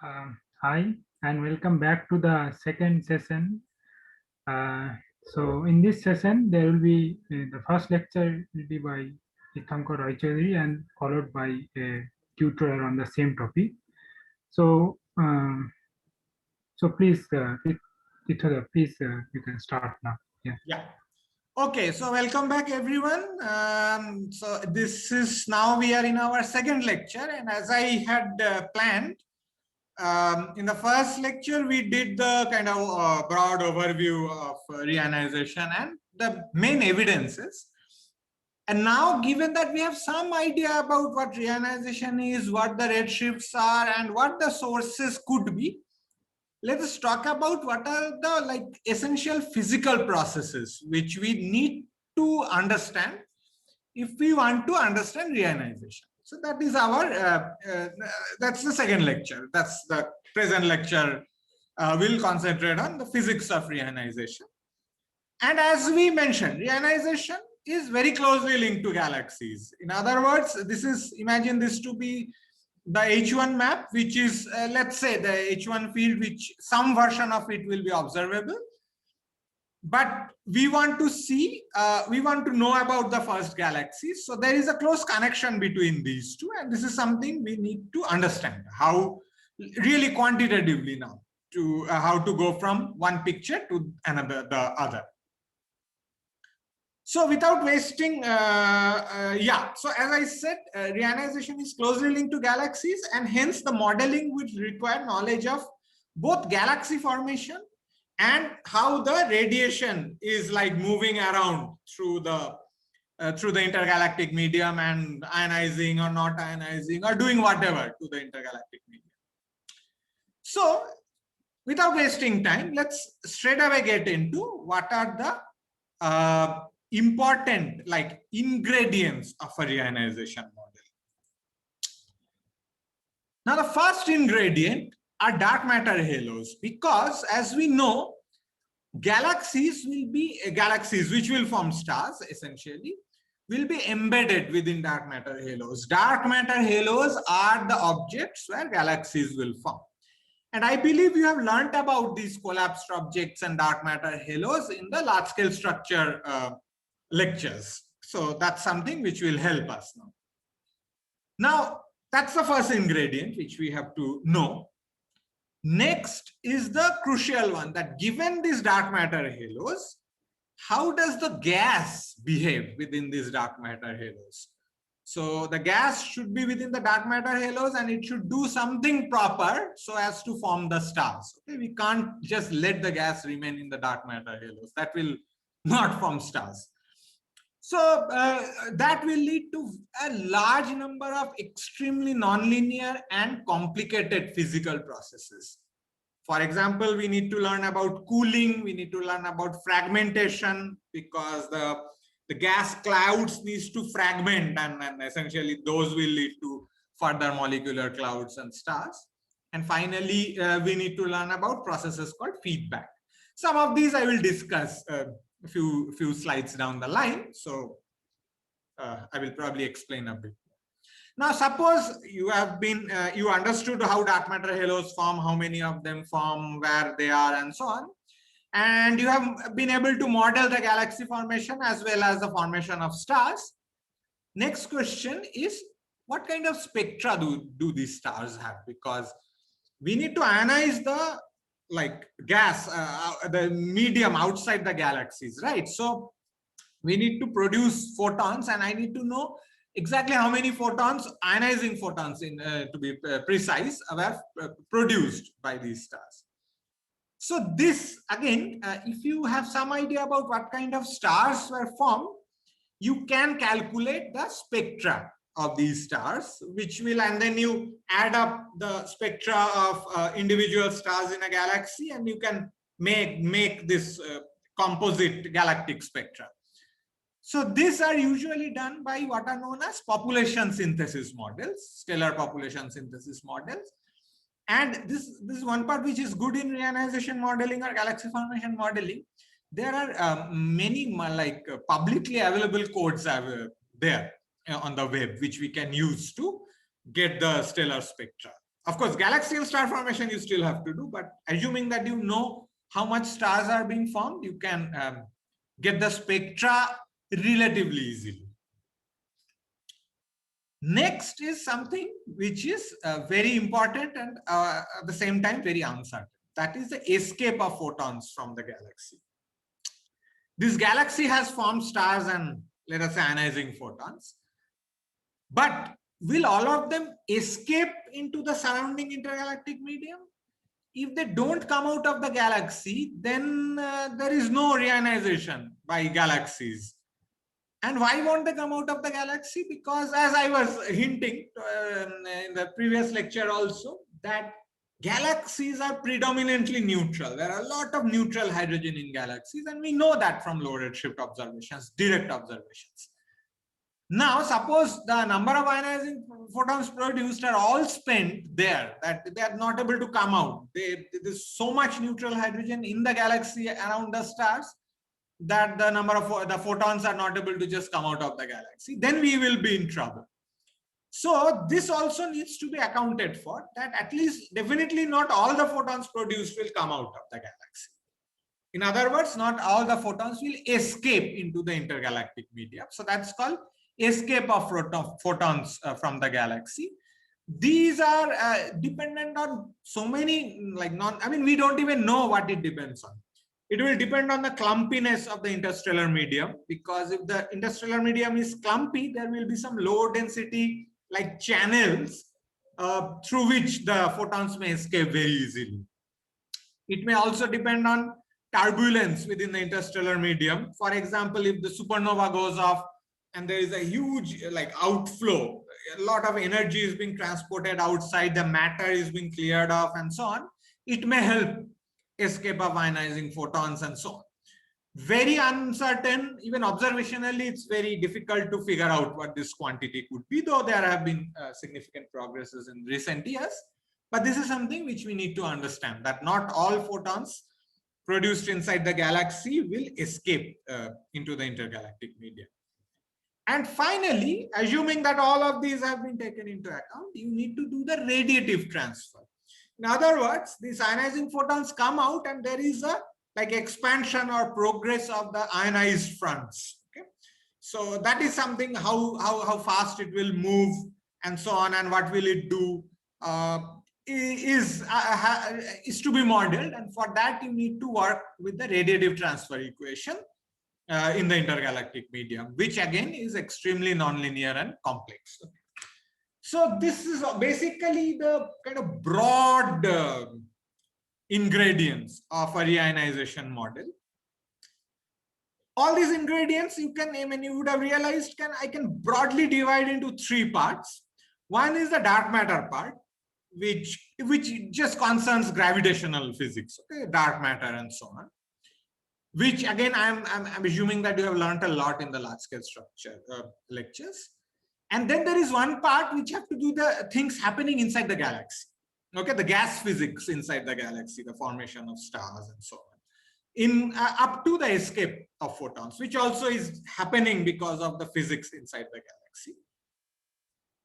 Hi, and welcome back to the second session. Uh, so, in this session, there will be the first lecture will be by Tirthankar Roy Chaudhary and followed by a tutorial on the same topic. So, please, Tirthankar, please, you can start now. Yeah. Yeah. Okay, so welcome back everyone. So this is now we are in our second lecture, and as I had planned, in the first lecture we did the kind of broad overview of reionization and the main evidences. And now, given that we have some idea about what reionization is, what the redshifts are, and what the sources could be, let us talk about what are the essential physical processes which we need to understand if we want to understand reionization. So that is our that's the second lecture. That's the present lecture. Will concentrate on the physics of reionization. And as we mentioned, reionization is very closely linked to galaxies. In other words, this is, imagine this to be the H1 map, which is, let's say, the H1 field, which some version of it will be observable. But we want to see, we want to know about the first galaxies. So there is a close connection between these two. And this is something we need to understand how really quantitatively now to how to go from one picture to another, the other. So without wasting, so as I said, reionization is closely linked to galaxies, and hence the modeling would require knowledge of both galaxy formation and how the radiation is like moving around through the intergalactic medium and ionizing or not ionizing or doing whatever to the intergalactic medium. So without wasting time, let's straight away get into what are the important ingredients of a reionization model. Now, the first ingredient are dark matter halos, because as we know, galaxies which will form stars essentially will be embedded within dark matter halos. Dark matter halos are the objects where galaxies will form. And I believe you have learned about these collapsed objects and dark matter halos in the large scale structure lectures. So that's something which will help us now. Now, that's the first ingredient which we have to know. Next is the crucial one, that given these dark matter halos, how does the gas behave within these dark matter halos? So the gas should be within the dark matter halos and it should do something proper so as to form the stars. Okay, we can't just let the gas remain in the dark matter halos. That will not form stars. So that will lead to a large number of extremely nonlinear and complicated physical processes. For example, we need to learn about cooling, we need to learn about fragmentation, because the gas clouds needs to fragment, and essentially those will lead to further molecular clouds and stars. And finally, we need to learn about processes called feedback. Some of these I will discuss a few slides down the line. So I will probably explain a bit. Now, suppose you have been, you understood how dark matter halos form, how many of them form, where they are, and so on. And you have been able to model the galaxy formation as well as the formation of stars. Next question is, what kind of spectra do these stars have? Because we need to ionize the gas, the medium outside the galaxies, right? So we need to produce photons, and I need to know exactly how many photons, ionizing photons to be precise, were produced by these stars. So this again, if you have some idea about what kind of stars were formed, you can calculate the spectra of these stars, which will, and then you add up the spectra of individual stars in a galaxy, and you can make this composite galactic spectra. So these are usually done by what are known as population synthesis models, stellar population synthesis models. And this is one part which is good in reionization modeling or galaxy formation modeling. There are many publicly available codes there on the web, which we can use to get the stellar spectra Of course, galaxy and star formation you still have to do, but assuming that you know how much stars are being formed, you can get the spectra relatively easily. Next is something which is very important and at the same time very uncertain. That is the escape of photons from the galaxy. This galaxy has formed stars and, let us say, ionizing photons. But will all of them escape into the surrounding intergalactic medium? If they don't come out of the galaxy, then there is no reionization by galaxies. And why won't they come out of the galaxy? Because, as I was hinting in the previous lecture also, that galaxies are predominantly neutral. There are a lot of neutral hydrogen in galaxies, and we know that from low redshift observations, direct observations. Now, suppose the number of ionizing photons produced are all spent there, that they are not able to come out. There's so much neutral hydrogen in the galaxy around the stars that the number of the photons are not able to just come out of the galaxy. Then we will be in trouble. So this also needs to be accounted for, that at least definitely not all the photons produced will come out of the galaxy. In other words, not all the photons will escape into the intergalactic medium. So that's called escape of photons from the galaxy. These are dependent on so many, we don't even know what it depends on. It will depend on the clumpiness of the interstellar medium, because if the interstellar medium is clumpy, there will be some low density like channels through which the photons may escape very easily. It may also depend on turbulence within the interstellar medium. For example, if the supernova goes off and there is a huge outflow, a lot of energy is being transported outside, the matter is being cleared off and so on, it may help escape of ionizing photons and so on. Very uncertain, even observationally, it's very difficult to figure out what this quantity could be, though there have been significant progresses in recent years. But this is something which we need to understand, that not all photons produced inside the galaxy will escape into the intergalactic medium. And finally, assuming that all of these have been taken into account, you need to do the radiative transfer. In other words, these ionizing photons come out and there is a expansion or progress of the ionized fronts. Okay, so that is something how fast it will move and so on, and what will it do is to be modeled, and for that you need to work with the radiative transfer equation in the intergalactic medium, which again is extremely nonlinear and complex. Okay. So this is basically the kind of broad ingredients of a reionization model. All these ingredients you would have realized I can broadly divide into three parts. One is the dark matter part, which just concerns gravitational physics, okay, dark matter and so on. Which again, I'm assuming that you have learned a lot in the large scale structure lectures. And then there is one part which have to do the things happening inside the galaxy. Okay, the gas physics inside the galaxy, the formation of stars and so on. Up to the escape of photons, which also is happening because of the physics inside the galaxy.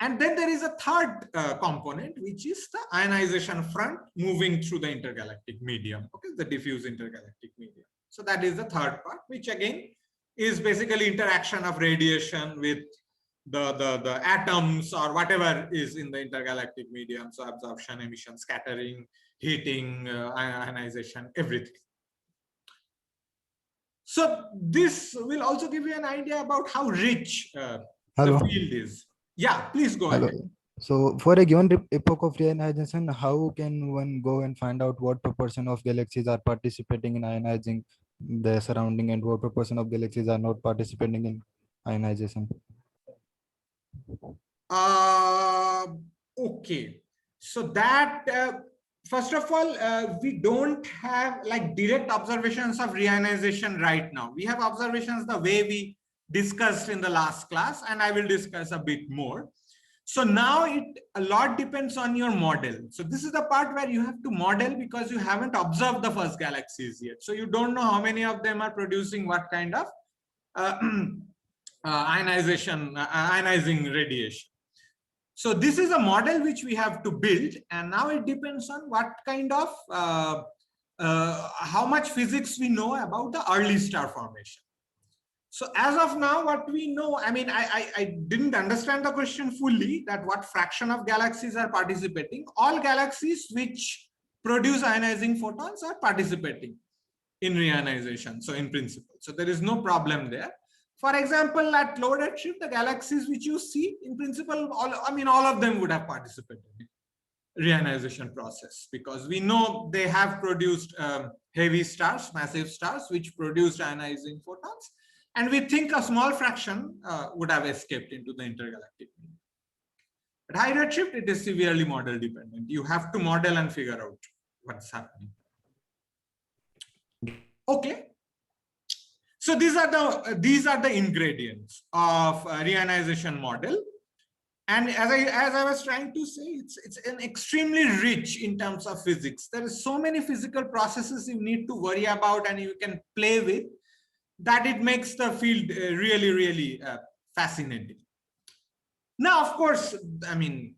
And then there is a third component, which is the ionization front moving through the intergalactic medium, okay, the diffuse intergalactic medium. So that is the third part, which again is basically interaction of radiation with the atoms or whatever is in the intergalactic medium. So absorption, emission, scattering, heating, ionization, everything. So this will also give you an idea about how rich the field is. Yeah, please go ahead. So for a given epoch of reionization, how can one go and find out what proportion of galaxies are participating in ionizing the surrounding and what proportion of galaxies are not participating in ionization? Okay, so that first of all, we don't have direct observations of reionization right now. We have observations the way we discussed in the last class, and I will discuss a bit more. So now a lot depends on your model. So this is the part where you have to model, because you haven't observed the first galaxies yet. So you don't know how many of them are producing what kind of ionizing radiation. So this is a model which we have to build, and now it depends on what kind of how much physics we know about the early star formation. So as of now, what we know, I mean, I didn't understand the question fully, that what fraction of galaxies are participating. All galaxies which produce ionizing photons are participating in reionization, so in principle. So there is no problem there. For example, at low redshift, the galaxies which you see, in principle, all of them would have participated in reionization process, because we know they have produced heavy stars, massive stars, which produced ionizing photons. And we think a small fraction would have escaped into the intergalactic medium. At high redshift, it is severely model dependent. You have to model and figure out what's happening. Okay. So these are the ingredients of a reionization model. And as I was trying to say, it's an extremely rich in terms of physics. There is so many physical processes you need to worry about and you can play with, that it makes the field really, really fascinating. Now, of course, I mean,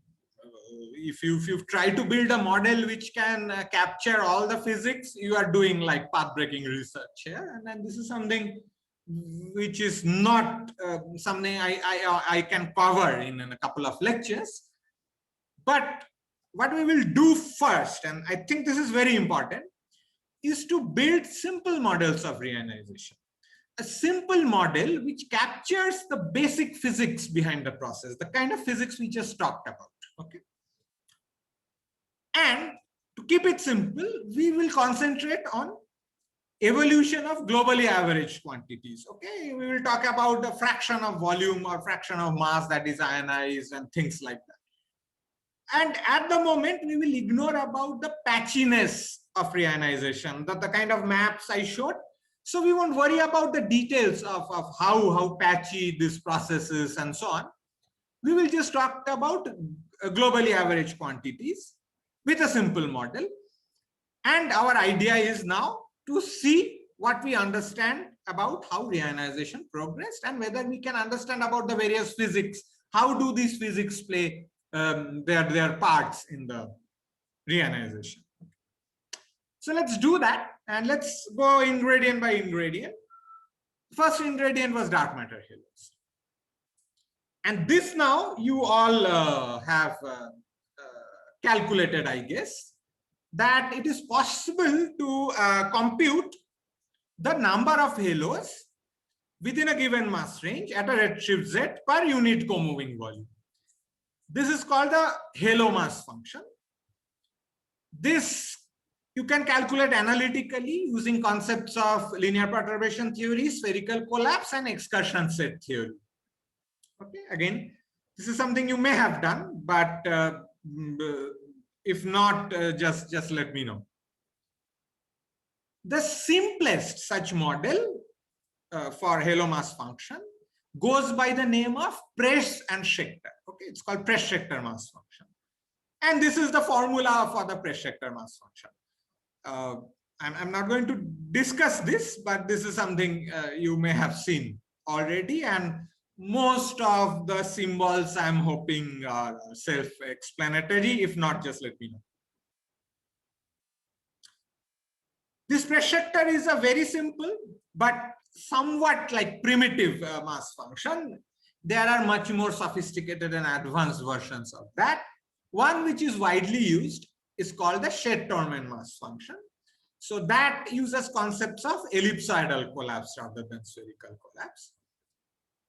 if you've tried to build a model which can capture all the physics, you are doing like path-breaking research here. And then this is something which is not something I can cover in a couple of lectures. But what we will do first, and I think this is very important, is to build simple models of reionization. A simple model which captures the basic physics behind the process, the kind of physics we just talked about. Okay. And to keep it simple, we will concentrate on evolution of globally averaged quantities. Okay, we will talk about the fraction of volume or fraction of mass that is ionized and things like that. And at the moment, we will ignore about the patchiness of reionization, the kind of maps I showed. So we won't worry about the details of how patchy this process is and so on. We will just talk about globally average quantities with a simple model. And our idea is now to see what we understand about how reionization progressed and whether we can understand about the various physics. How do these physics play their parts in the reionization? So let's do that, and let's go ingredient by ingredient. First ingredient was dark matter halos. And this now you all have calculated, I guess, that it is possible to compute the number of halos within a given mass range at a redshift z per unit co-moving volume. This is called the halo mass function. This you can calculate analytically using concepts of linear perturbation theory, spherical collapse, and excursion set theory. Okay, again, this is something you may have done, but if not, just let me know. The simplest such model for halo mass function goes by the name of Press and Schechter. Okay, it's called Press-Schechter mass function. And this is the formula for the Press-Schechter mass function. I'm not going to discuss this, but this is something you may have seen already. And most of the symbols I'm hoping are self-explanatory. If not, just let me know. This Press-Schechter is a very simple but somewhat like primitive mass function. There are much more sophisticated and advanced versions of that. One which is widely used is called the Shed-Tormen mass function. So that uses concepts of ellipsoidal collapse rather than spherical collapse.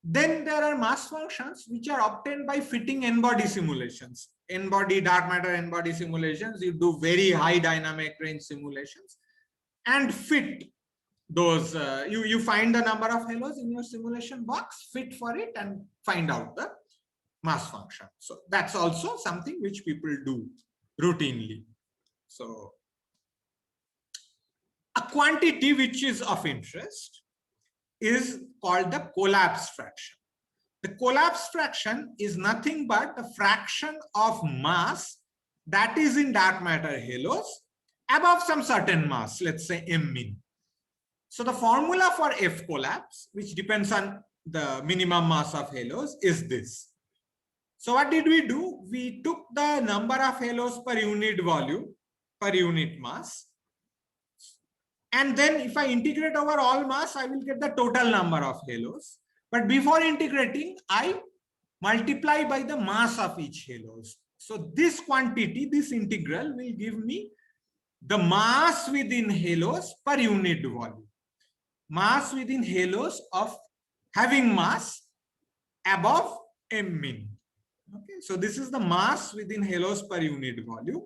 Then there are mass functions which are obtained by fitting n-body simulations. N-body, dark matter n-body simulations, you do very high dynamic range simulations and fit those, you find the number of halos in your simulation box, fit for it and find out the mass function. So that's also something which people do routinely. So a quantity which is of interest is called the collapse fraction. The collapse fraction is nothing but the fraction of mass that is in dark matter halos above some certain mass, let's say m min. So the formula for F collapse, which depends on the minimum mass of halos, is this. So what did we do? We took the number of halos per unit volume, per unit mass. And then if I integrate over all mass, I will get the total number of halos. But before integrating, I multiply by the mass of each halos. So this quantity, this integral will give me the mass within halos per unit volume. Mass within halos of having mass above m min. Okay, so this is the mass within halos per unit volume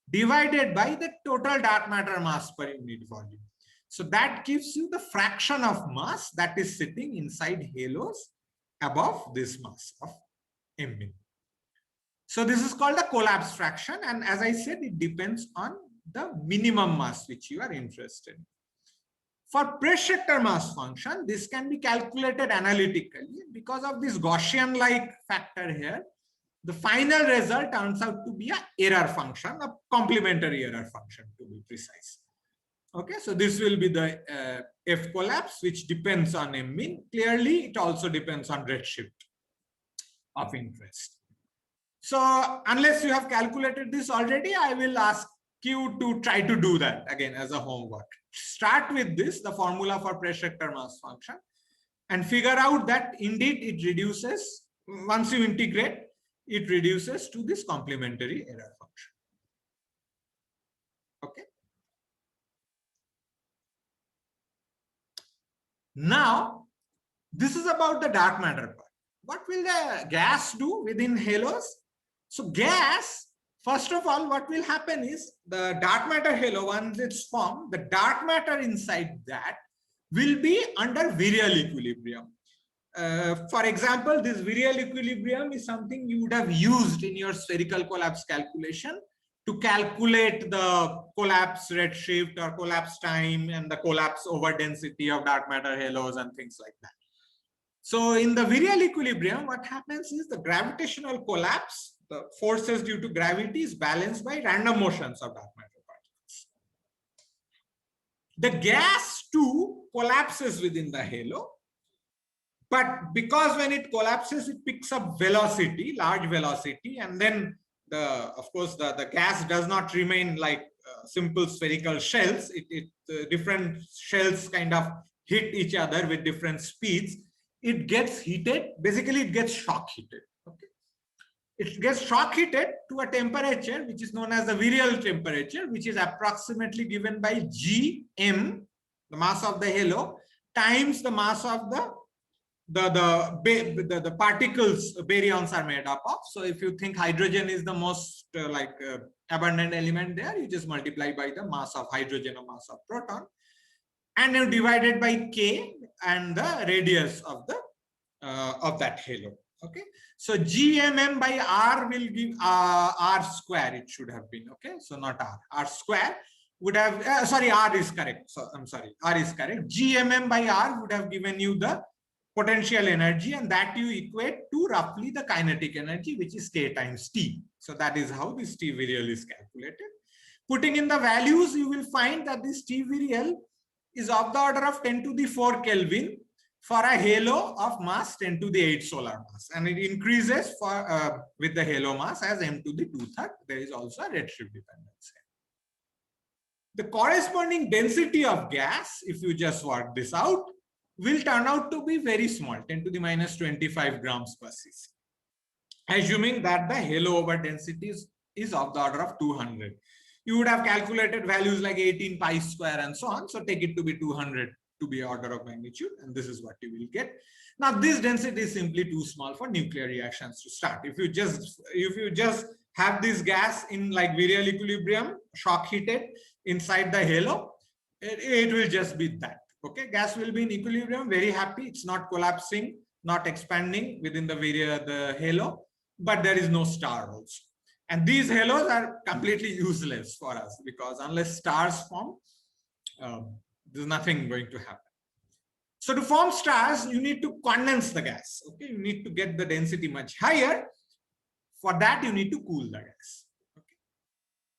divided by the total dark matter mass per unit volume. So that gives you the fraction of mass that is sitting inside halos above this mass of m min. So this is called the collapse fraction, and as I said, it depends on the minimum mass which you are interested in. For Pressure mass function, this can be calculated analytically. Because of this Gaussian-like factor here, the final result turns out to be an error function, a complementary error function to be precise. Okay, so this will be the F collapse, which depends on m min. Clearly, it also depends on redshift of interest. So unless you have calculated this already, I will ask you to try to do that again as a homework. Start with this, the formula for pressure mass function, and figure out that indeed it reduces, once you integrate, it reduces to this complementary error function. Okay. Now, this is about the dark matter part. What will the gas do within halos? So gas, first of all, what will happen is the dark matter halo, once it's formed, the dark matter inside that will be under virial equilibrium. For example, this virial equilibrium is something you would have used in your spherical collapse calculation to calculate the collapse redshift or collapse time and the collapse over density of dark matter halos and things like that. So in the virial equilibrium, what happens is the gravitational collapse, the forces due to gravity, is balanced by random motions of dark matter particles. The gas too collapses within the halo, but because when it collapses, it picks up velocity, large velocity, and then of course the gas does not remain like simple spherical shells. Different shells kind of hit each other with different speeds. It gets heated. Basically, it gets shock heated. Okay, it gets shock heated to a temperature which is known as the virial temperature, which is approximately given by Gm, the mass of the halo, times the mass of the particles baryons are made up of. So if you think hydrogen is the most abundant element there, you just multiply by the mass of hydrogen or mass of proton, and you divide it by K and the radius of that halo. Okay, so Gmm by R will give R square. It should have been, okay, so not R square would have sorry, R is correct. So I'm sorry, R is correct. Gmm by R would have given you the potential energy, and that you equate to roughly the kinetic energy, which is K times T. So that is how this T virial is calculated. Putting in the values, you will find that this T virial is of the order of 10 to the 4 Kelvin for a halo of mass 10 to the 8 solar mass, and it increases for with the halo mass as m to the 2/3. There is also a redshift dependence. The corresponding density of gas, if you just work this out, will turn out to be very small, 10 to the minus 25 grams per cc, assuming that the halo over density is of the order of 200. You would have calculated values like 18 pi square and so on. So take it to be 200 to be order of magnitude, and this is what you will get. Now this density is simply too small for nuclear reactions to start. If you just have this gas in like virial equilibrium, shock heated inside the halo, it will just be that. Okay, gas will be in equilibrium, very happy. It's not collapsing, not expanding within the halo, but there is no star also. And these halos are completely useless for us, because unless stars form, there's nothing going to happen. So to form stars, you need to condense the gas. Okay, you need to get the density much higher. For that, you need to cool the gas. Okay.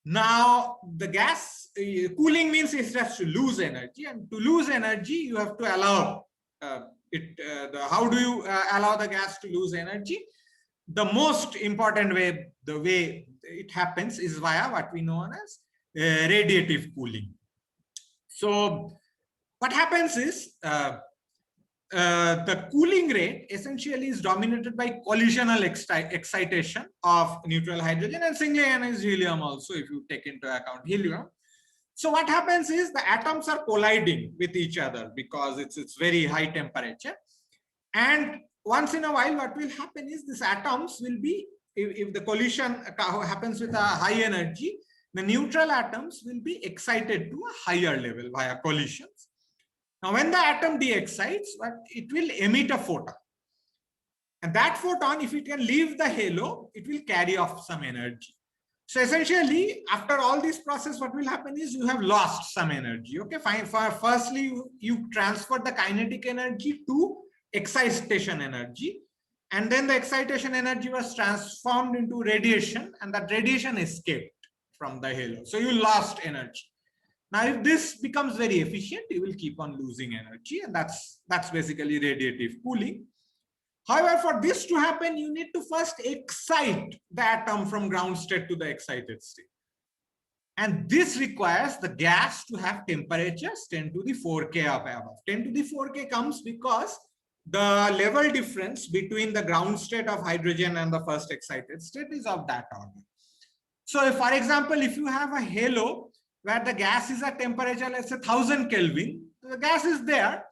Now, the gas cooling means it has to lose energy, and to lose energy, you have to allow how do you allow the gas to lose energy? the most important way, the way it happens is via what we know as radiative cooling. So what happens is the cooling rate essentially is dominated by collisional excitation of neutral hydrogen and singly ionized helium also, if you take into account helium. So what happens is the atoms are colliding with each other because it's very high temperature. And once in a while, what will happen is these atoms will be, if the collision happens with a high energy, the neutral atoms will be excited to a higher level via collisions. Now, when the atom de-excites, it will emit a photon. And that photon, if it can leave the halo, it will carry off some energy. So essentially, after all this process, what will happen is you have lost some energy. Okay, fine. Firstly, you transfer the kinetic energy to excitation energy. And then the excitation energy was transformed into radiation, and that radiation escaped from the halo. So you lost energy. Now, if this becomes very efficient, you will keep on losing energy, and that's basically radiative cooling. However, for this to happen, you need to first excite the atom from ground state to the excited state. And this requires the gas to have temperatures 10 to the 4K up above. 10 to the 4K comes because the level difference between the ground state of hydrogen and the first excited state is of that order. So if, for example, if you have a halo where the gas is at temperature, let's say 1000 Kelvin, the gas is there,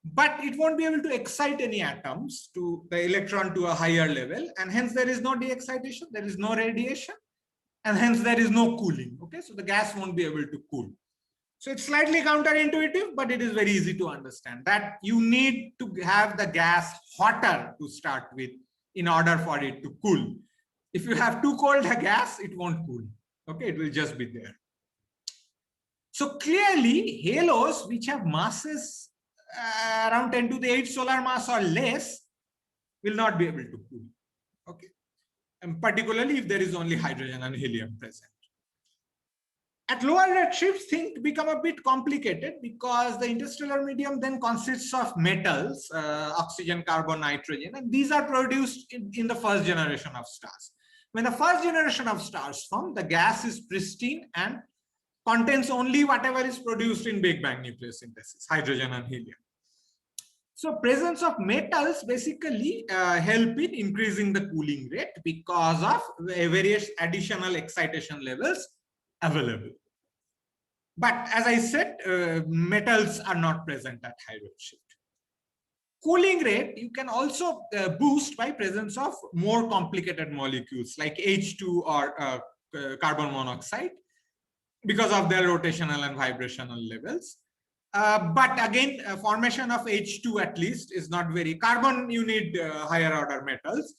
but it won't be able to excite any atoms to the electron to a higher level, and hence there is no de-excitation, there is no radiation, and hence there is no cooling. Okay, so the gas won't be able to cool. So it's slightly counterintuitive, but it is very easy to understand that you need to have the gas hotter to start with in order for it to cool. If you have too cold a gas, it won't cool. Okay, it will just be there. So clearly, halos which have masses around 10 to the 8 solar mass or less will not be able to cool. Okay, and particularly if there is only hydrogen and helium present. At lower redshifts, things become a bit complicated because the interstellar medium then consists of metals, oxygen, carbon, nitrogen, and these are produced in the first generation of stars. When the first generation of stars form, the gas is pristine and contains only whatever is produced in Big Bang nucleosynthesis, hydrogen and helium. So presence of metals basically help in increasing the cooling rate because of various additional excitation levels available. But as I said, metals are not present at high redshift. Cooling rate you can also boost by presence of more complicated molecules like H2 or carbon monoxide because of their rotational and vibrational levels. But again, formation of H2 at least is not very, carbon you need higher order metals.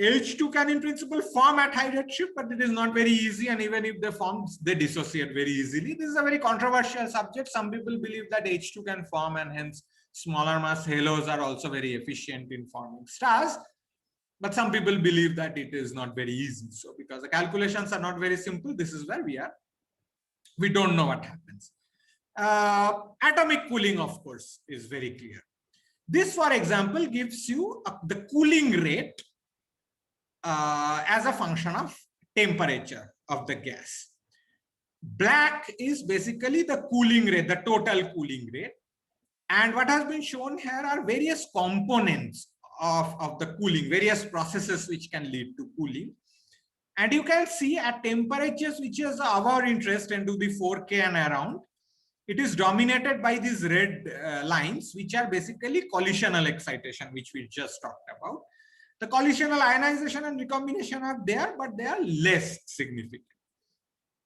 H2 can in principle form at high redshift, but it is not very easy, and even if they form, they dissociate very easily. This is a very controversial subject. Some people believe that H2 can form and hence smaller mass halos are also very efficient in forming stars. But some people believe that it is not very easy. So because the calculations are not very simple, this is where we are. We don't know what happens. Atomic cooling, of course, is very clear. This, for example, gives you the cooling rate as a function of temperature of the gas. Black is basically the cooling rate, the total cooling rate. And what has been shown here are various components of the cooling, various processes which can lead to cooling. And you can see at temperatures which is of our interest, 10 to the 4K and around, it is dominated by these red lines, which are basically collisional excitation, which we just talked about. The collisional ionization and recombination are there, but they are less significant.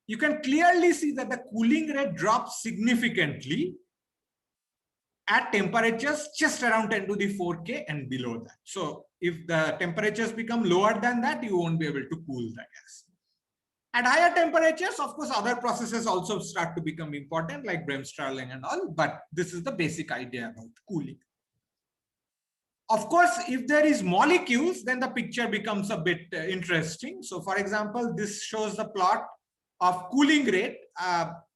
You can clearly see that the cooling rate drops significantly at temperatures just around 10 to the 4K and below that. So if the temperatures become lower than that, you won't be able to cool the gas. At higher temperatures, of course, other processes also start to become important, like Bremsstrahlung and all, but this is the basic idea about cooling. Of course, if there is molecules, then the picture becomes a bit interesting. So for example, this shows the plot of cooling rate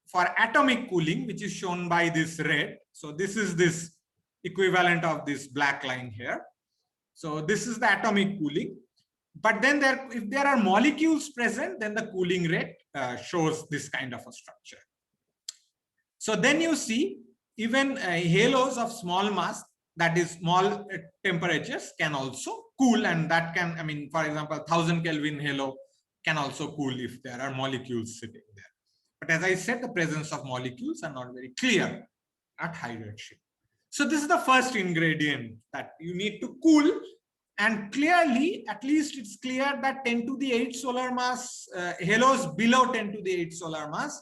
for atomic cooling, which is shown by this red. So this is this equivalent of this black line here. So this is the atomic cooling. But then if there are molecules present, then the cooling rate shows this kind of a structure. So then you see even halos of small mass, that is small temperatures, can also cool, and that can, I mean, for example, 1000 Kelvin halo can also cool if there are molecules sitting there. But as I said, the presence of molecules are not very clear at high redshift. So this is the first ingredient that you need to cool. And clearly, at least it's clear that 10 to the 8 solar mass, halos below 10 to the 8 solar mass,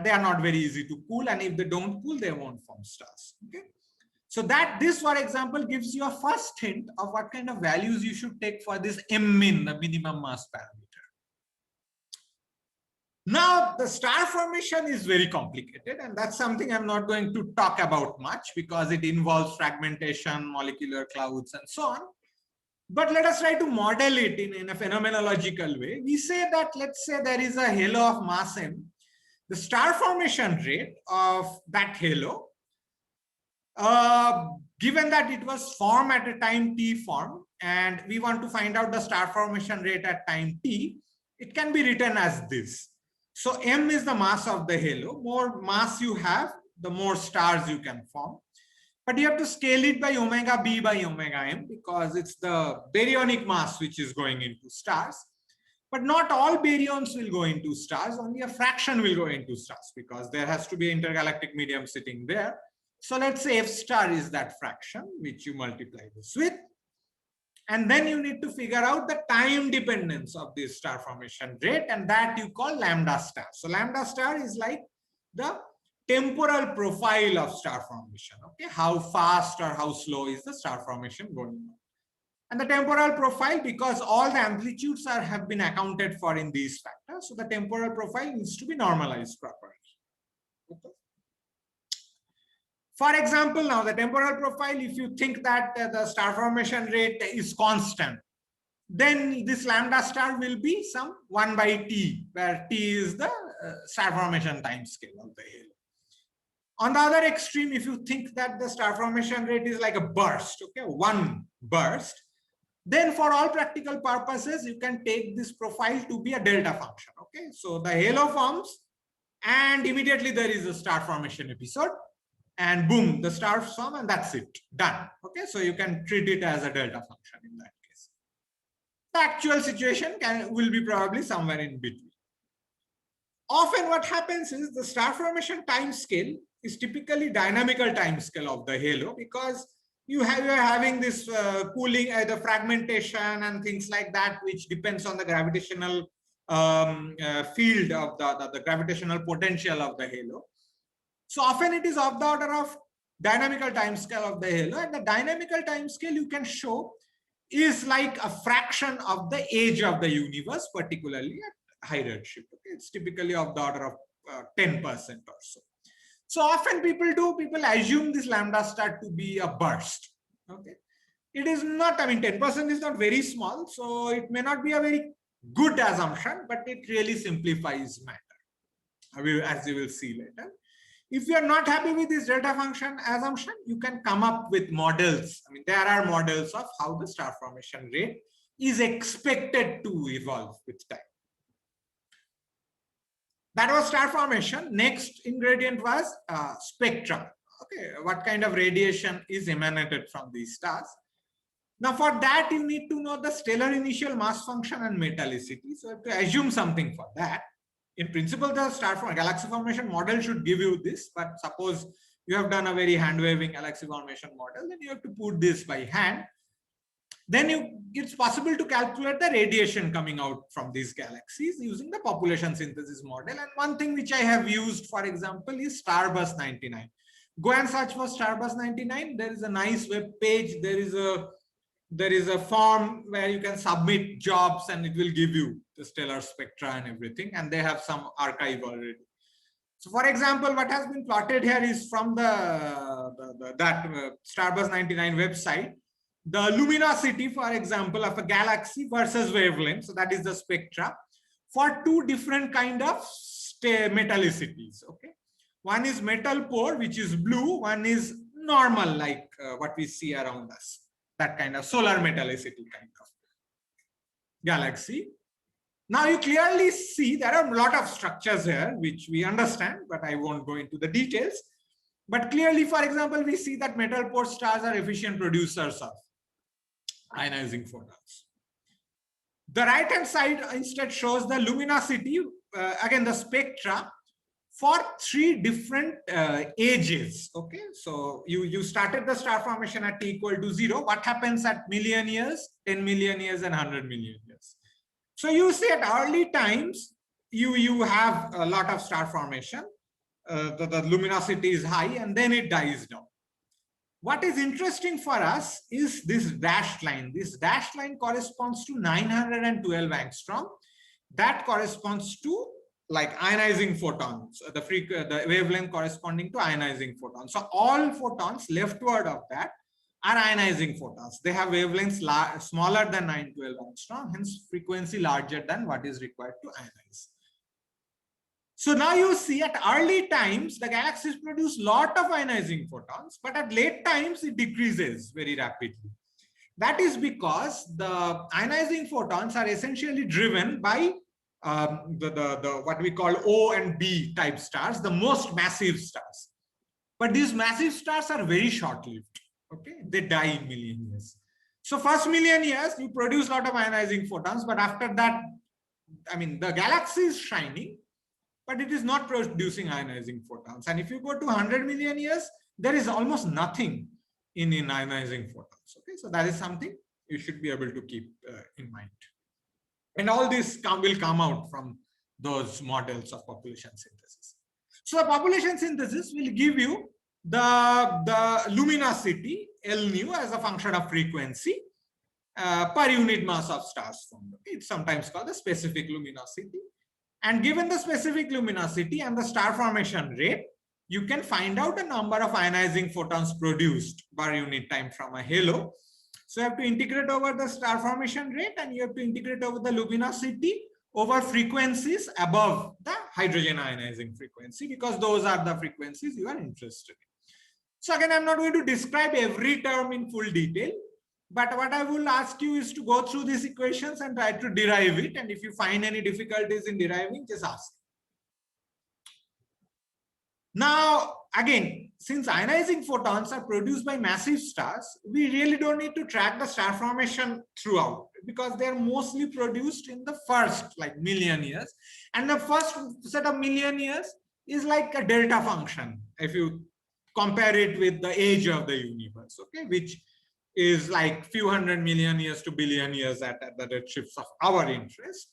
they are not very easy to cool. And if they don't cool, they won't form stars. Okay. So this, for example, gives you a first hint of what kind of values you should take for this MMIN, the minimum mass parameter. Now, the star formation is very complicated, and that's something I'm not going to talk about much because it involves fragmentation, molecular clouds, and so on. But let us try to model it in a phenomenological way. We say that, let's say there is a halo of mass m. The star formation rate of that halo, given that it was formed at a time t form, and we want to find out the star formation rate at time t, it can be written as this. So m is the mass of the halo. More mass you have, the more stars you can form. But you have to scale it by omega b by omega m, because it's the baryonic mass which is going into stars. But not all baryons will go into stars, only a fraction will go into stars, because there has to be an intergalactic medium sitting there. So let's say F star is that fraction, which you multiply this with. And then you need to figure out the time dependence of this star formation rate, and that you call lambda star. So lambda star is like the temporal profile of star formation. Okay, how fast or how slow is the star formation going on? And the temporal profile, because all the amplitudes have been accounted for in these factors, so the temporal profile needs to be normalized properly. Okay. For example, now the temporal profile, if you think that the star formation rate is constant, then this lambda star will be some 1 by t, where t is the star formation time scale of the halo. On the other extreme, if you think that the star formation rate is like a burst, okay, one burst, then for all practical purposes, you can take this profile to be a delta function. Okay, so the halo forms, and immediately there is a star formation episode, and boom, the stars form, and that's it, done. Okay, so you can treat it as a delta function in that case. The actual situation will be probably somewhere in between. Often what happens is the star formation time scale is typically dynamical time scale of the halo, because you are having this cooling, the fragmentation and things like that, which depends on the gravitational field of the gravitational potential of the halo. So often it is of the order of dynamical time scale of the halo, and the dynamical time scale you can show is like a fraction of the age of the universe, particularly at high redshift. Okay, it's typically of the order of 10% or so. So often people assume this lambda star to be a burst. Okay, it is not. I mean, 10% is not very small, so it may not be a very good assumption, but it really simplifies matter, as you will see later. If you are not happy with this delta function assumption, you can come up with models. I mean, there are models of how the star formation rate is expected to evolve with time. That was star formation. Next ingredient was spectra. Okay, what kind of radiation is emanated from these stars? Now, for that, you need to know the stellar initial mass function and metallicity. So, you have to assume something for that. In principle, the galaxy formation model should give you this, but suppose you have done a very hand-waving galaxy formation model, then you have to put this by hand. Then it's possible to calculate the radiation coming out from these galaxies using the population synthesis model. And one thing which I have used, for example, is Starbus 99. Go and search for Starbus 99. There is a nice web page. There is a form where you can submit jobs, and it will give you the stellar spectra and everything. And they have some archive already. So, for example, what has been plotted here is from that Starbus 99 website. The luminosity, for example, of a galaxy versus wavelength, so that is the spectra, for two different kind of metallicities. Okay, one is metal poor, which is blue. One is normal, like what we see around us. that kind of solar metallicity kind of galaxy. Now you clearly see there are a lot of structures here which we understand, but I won't go into the details. But clearly, for example, we see that metal poor stars are efficient producers of ionizing photons. The right hand side instead shows the luminosity, again the spectra for 3 different ages. Okay, so you started the star formation at t equal to 0. What happens at million years, 10 million years, and 100 million years? So you see at early times, you have a lot of star formation. The luminosity is high and then it dies down. What is interesting for us is this dashed line. This dashed line corresponds to 912 angstrom. That corresponds to like ionizing photons, the wavelength corresponding to ionizing photons. So all photons leftward of that are ionizing photons. They have wavelengths smaller than 912 angstrom, hence frequency larger than what is required to ionize. So now you see at early times, the galaxies produce a lot of ionizing photons, but at late times, it decreases very rapidly. That is because the ionizing photons are essentially driven by what we call O and B type stars, the most massive stars. But these massive stars are very short-lived. Okay, they die in million years. So first million years, you produce a lot of ionizing photons, but after that, I mean, the galaxy is shining, but it is not producing ionizing photons. And if you go to 100 million years, there is almost nothing in ionizing photons. Okay, so that is something you should be able to keep in mind. And all this will come out from those models of population synthesis. So the population synthesis will give you the luminosity L nu as a function of frequency per unit mass of stars formed. Okay? It's sometimes called the specific luminosity. And given the specific luminosity and the star formation rate, you can find out a number of ionizing photons produced per unit time from a halo. So you have to integrate over the star formation rate and you have to integrate over the luminosity over frequencies above the hydrogen ionizing frequency, because those are the frequencies you are interested in. So again, I'm not going to describe every term in full detail, but what I will ask you is to go through these equations and try to derive it. And if you find any difficulties in deriving, just ask. Now, again, since ionizing photons are produced by massive stars, we really don't need to track the star formation throughout, because they're mostly produced in the first million years. And the first set of million years is like a delta function, if you compare it with the age of the universe, okay, which is like few 100 million years to billion years at the redshifts of our interest.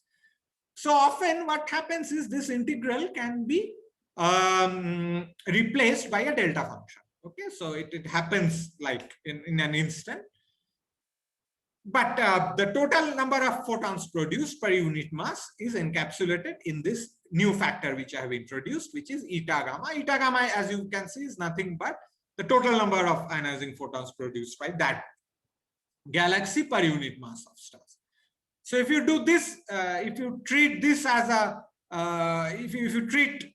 So often what happens is this integral can be replaced by a delta function. Okay, so it happens like in an instant. But the total number of photons produced per unit mass is encapsulated in this new factor which I have introduced, which is eta gamma. Eta gamma, as you can see, is nothing but the total number of ionizing photons produced by that galaxy per unit mass of stars. So if you do this, if you treat this as a if you treat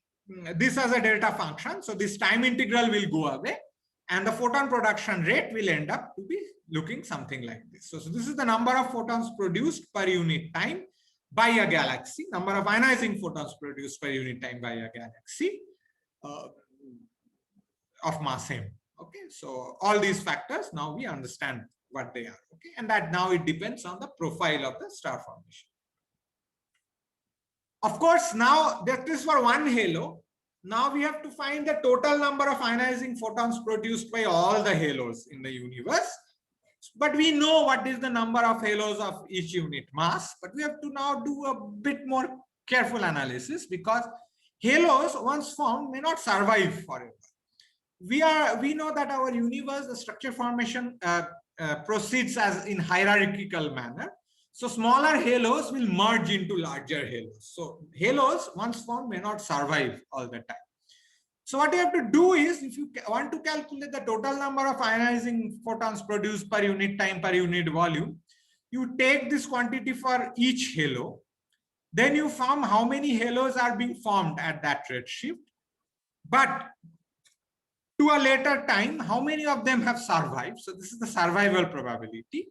this as a delta function, so this time integral will go away and the photon production rate will end up to be looking something like this. So this is the number of photons produced per unit time by a galaxy, number of ionizing photons produced per unit time by a galaxy of mass m. Okay, so all these factors, now we understand what they are. Okay, and that now it depends on the profile of the star formation. Of course, now that is for one halo. Now we have to find the total number of ionizing photons produced by all the halos in the universe. But we know what is the number of halos of each unit mass. But we have to now do a bit more careful analysis, because halos once formed may not survive forever. We know that our universe, the structure formation proceeds as in hierarchical manner. So smaller halos will merge into larger halos. So halos once formed may not survive all the time. So what you have to do is, if you want to calculate the total number of ionizing photons produced per unit time, per unit volume, you take this quantity for each halo. Then you form how many halos are being formed at that redshift. But to a later time, how many of them have survived. So this is the survival probability.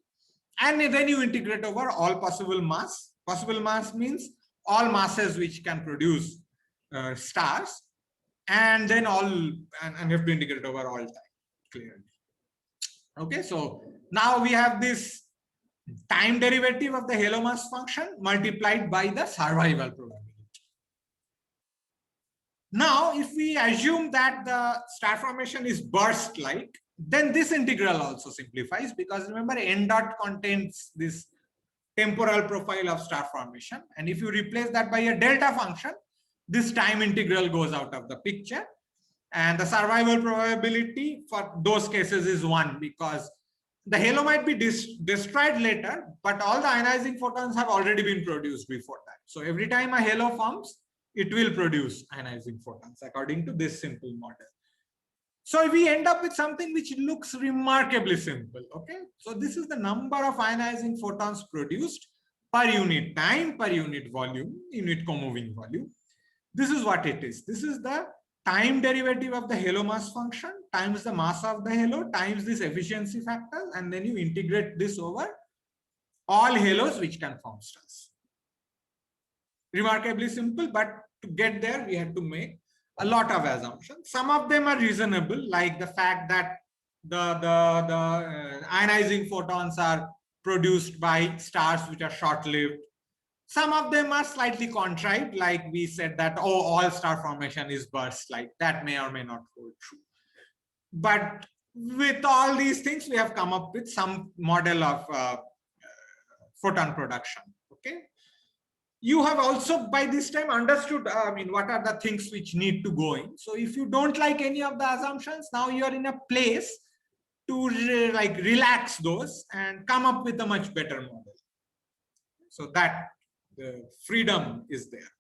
And then you integrate over all possible mass. Possible mass means all masses which can produce stars. And then and you have to integrate over all time, clearly. Okay, so now we have this time derivative of the halo mass function multiplied by the survival probability. Now, if we assume that the star formation is burst-like, then this integral also simplifies, because remember, n dot contains this temporal profile of star formation. And if you replace that by a delta function, this time integral goes out of the picture. And the survival probability for those cases is 1, because the halo might be destroyed later, but all the ionizing photons have already been produced before that. So every time a halo forms, it will produce ionizing photons according to this simple model. So we end up with something which looks remarkably simple. Okay, so this is the number of ionizing photons produced per unit time, per unit volume, unit comoving volume. This is what it is. This is the time derivative of the halo mass function times the mass of the halo times this efficiency factor, and then you integrate this over all halos which can form stars. Remarkably simple, but to get there, we had to make a lot of assumptions. Some of them are reasonable, like the fact that the ionizing photons are produced by stars which are short-lived. Some of them are slightly contrived, like we said that, oh, all star formation is burst-like. That may or may not hold true. But with all these things, we have come up with some model of photon production. Okay. You have also by this time understood, what are the things which need to go in. So if you don't like any of the assumptions, now you are in a place to relax those and come up with a much better model. So that the freedom is there.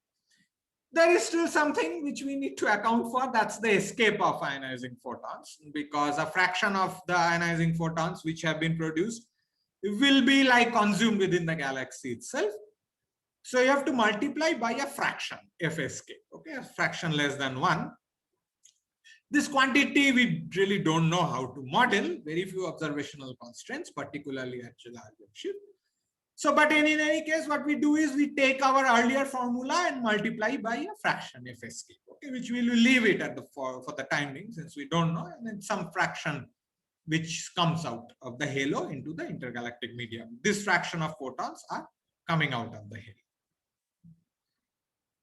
There is still something which we need to account for. That's the escape of ionizing photons, because a fraction of the ionizing photons which have been produced will be consumed within the galaxy itself. So you have to multiply by a fraction, f escape, okay, a fraction less than 1. This quantity we really don't know how to model, very few observational constraints, particularly at large redshift. So, but in any case, what we do is we take our earlier formula and multiply by a fraction, f escape, okay, which we will leave it at for the time being, since we don't know, and then some fraction which comes out of the halo into the intergalactic medium. This fraction of photons are coming out of the halo.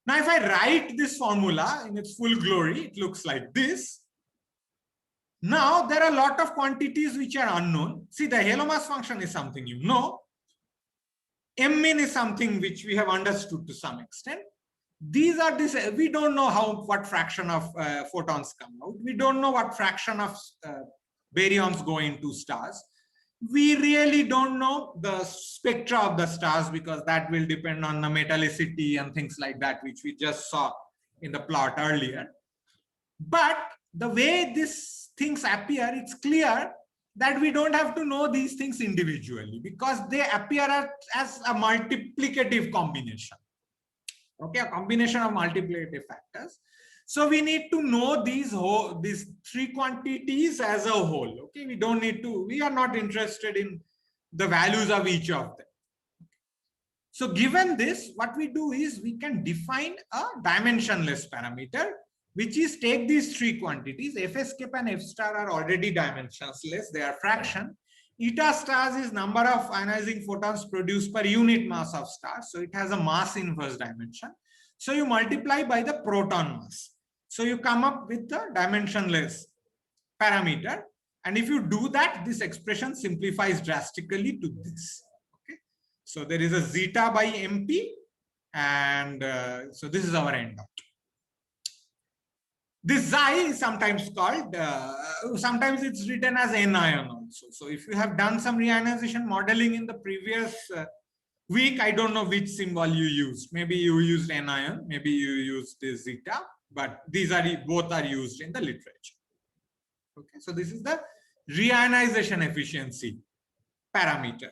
Now, if I write this formula in its full glory, it looks like this. Now, there are a lot of quantities which are unknown. See, the halo mass function is something you know. M-min is something which we have understood to some extent. These are this. We don't know what fraction of photons come out. We don't know what fraction of baryons go into stars. We really don't know the spectra of the stars, because that will depend on the metallicity and things like that, which we just saw in the plot earlier. But the way these things appear, it's clear that we don't have to know these things individually, because they appear as a multiplicative combination. Okay, a combination of multiplicative factors. So we need to know these three quantities as a whole. Okay, we don't need to, we are not interested in the values of each of them. So given this, what we do is we can define a dimensionless parameter, which is take these three quantities. F escape and F star are already dimensionless, they are fraction. Eta stars is number of ionizing photons produced per unit mass of stars. So it has a mass inverse dimension. So you multiply by the proton mass. So you come up with the dimensionless parameter. And if you do that, this expression simplifies drastically to this. Okay. So there is a zeta by MP. And so this is our end dot. This xi is sometimes called, sometimes it's written as anion also. So if you have done some reionization modeling in the previous week, I don't know which symbol you used. Maybe you used anion, maybe you used this zeta, but these are both are used in the literature. Okay, so this is the reionization efficiency parameter.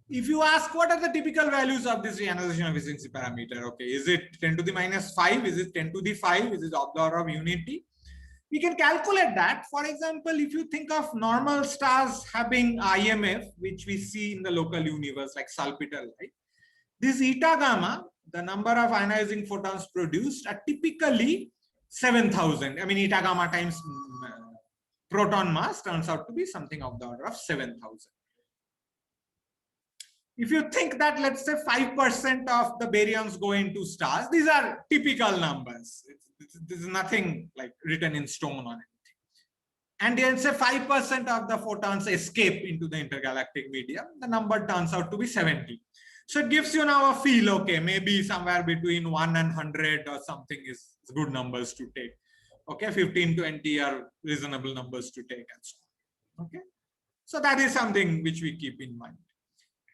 If you ask what are the typical values of this reionization efficiency parameter, okay, is it 10 to the minus 5? Is it 10 to the 5? Is it of the order of unity? We can calculate that. For example, if you think of normal stars having IMF, which we see in the local universe like salpeter light, this eta gamma, the number of ionizing photons produced, are typically 7,000. I mean, eta gamma times proton mass turns out to be something of the order of 7,000. If you think that, let's say 5% of the baryons go into stars, these are typical numbers. This is nothing like written in stone or anything. And then say 5% of the photons escape into the intergalactic medium, the number turns out to be 70. So it gives you now a feel, okay, maybe somewhere between 1 and 100 or something is good numbers to take. Okay, 15, 20 are reasonable numbers to take and so on. Okay, so that is something which we keep in mind.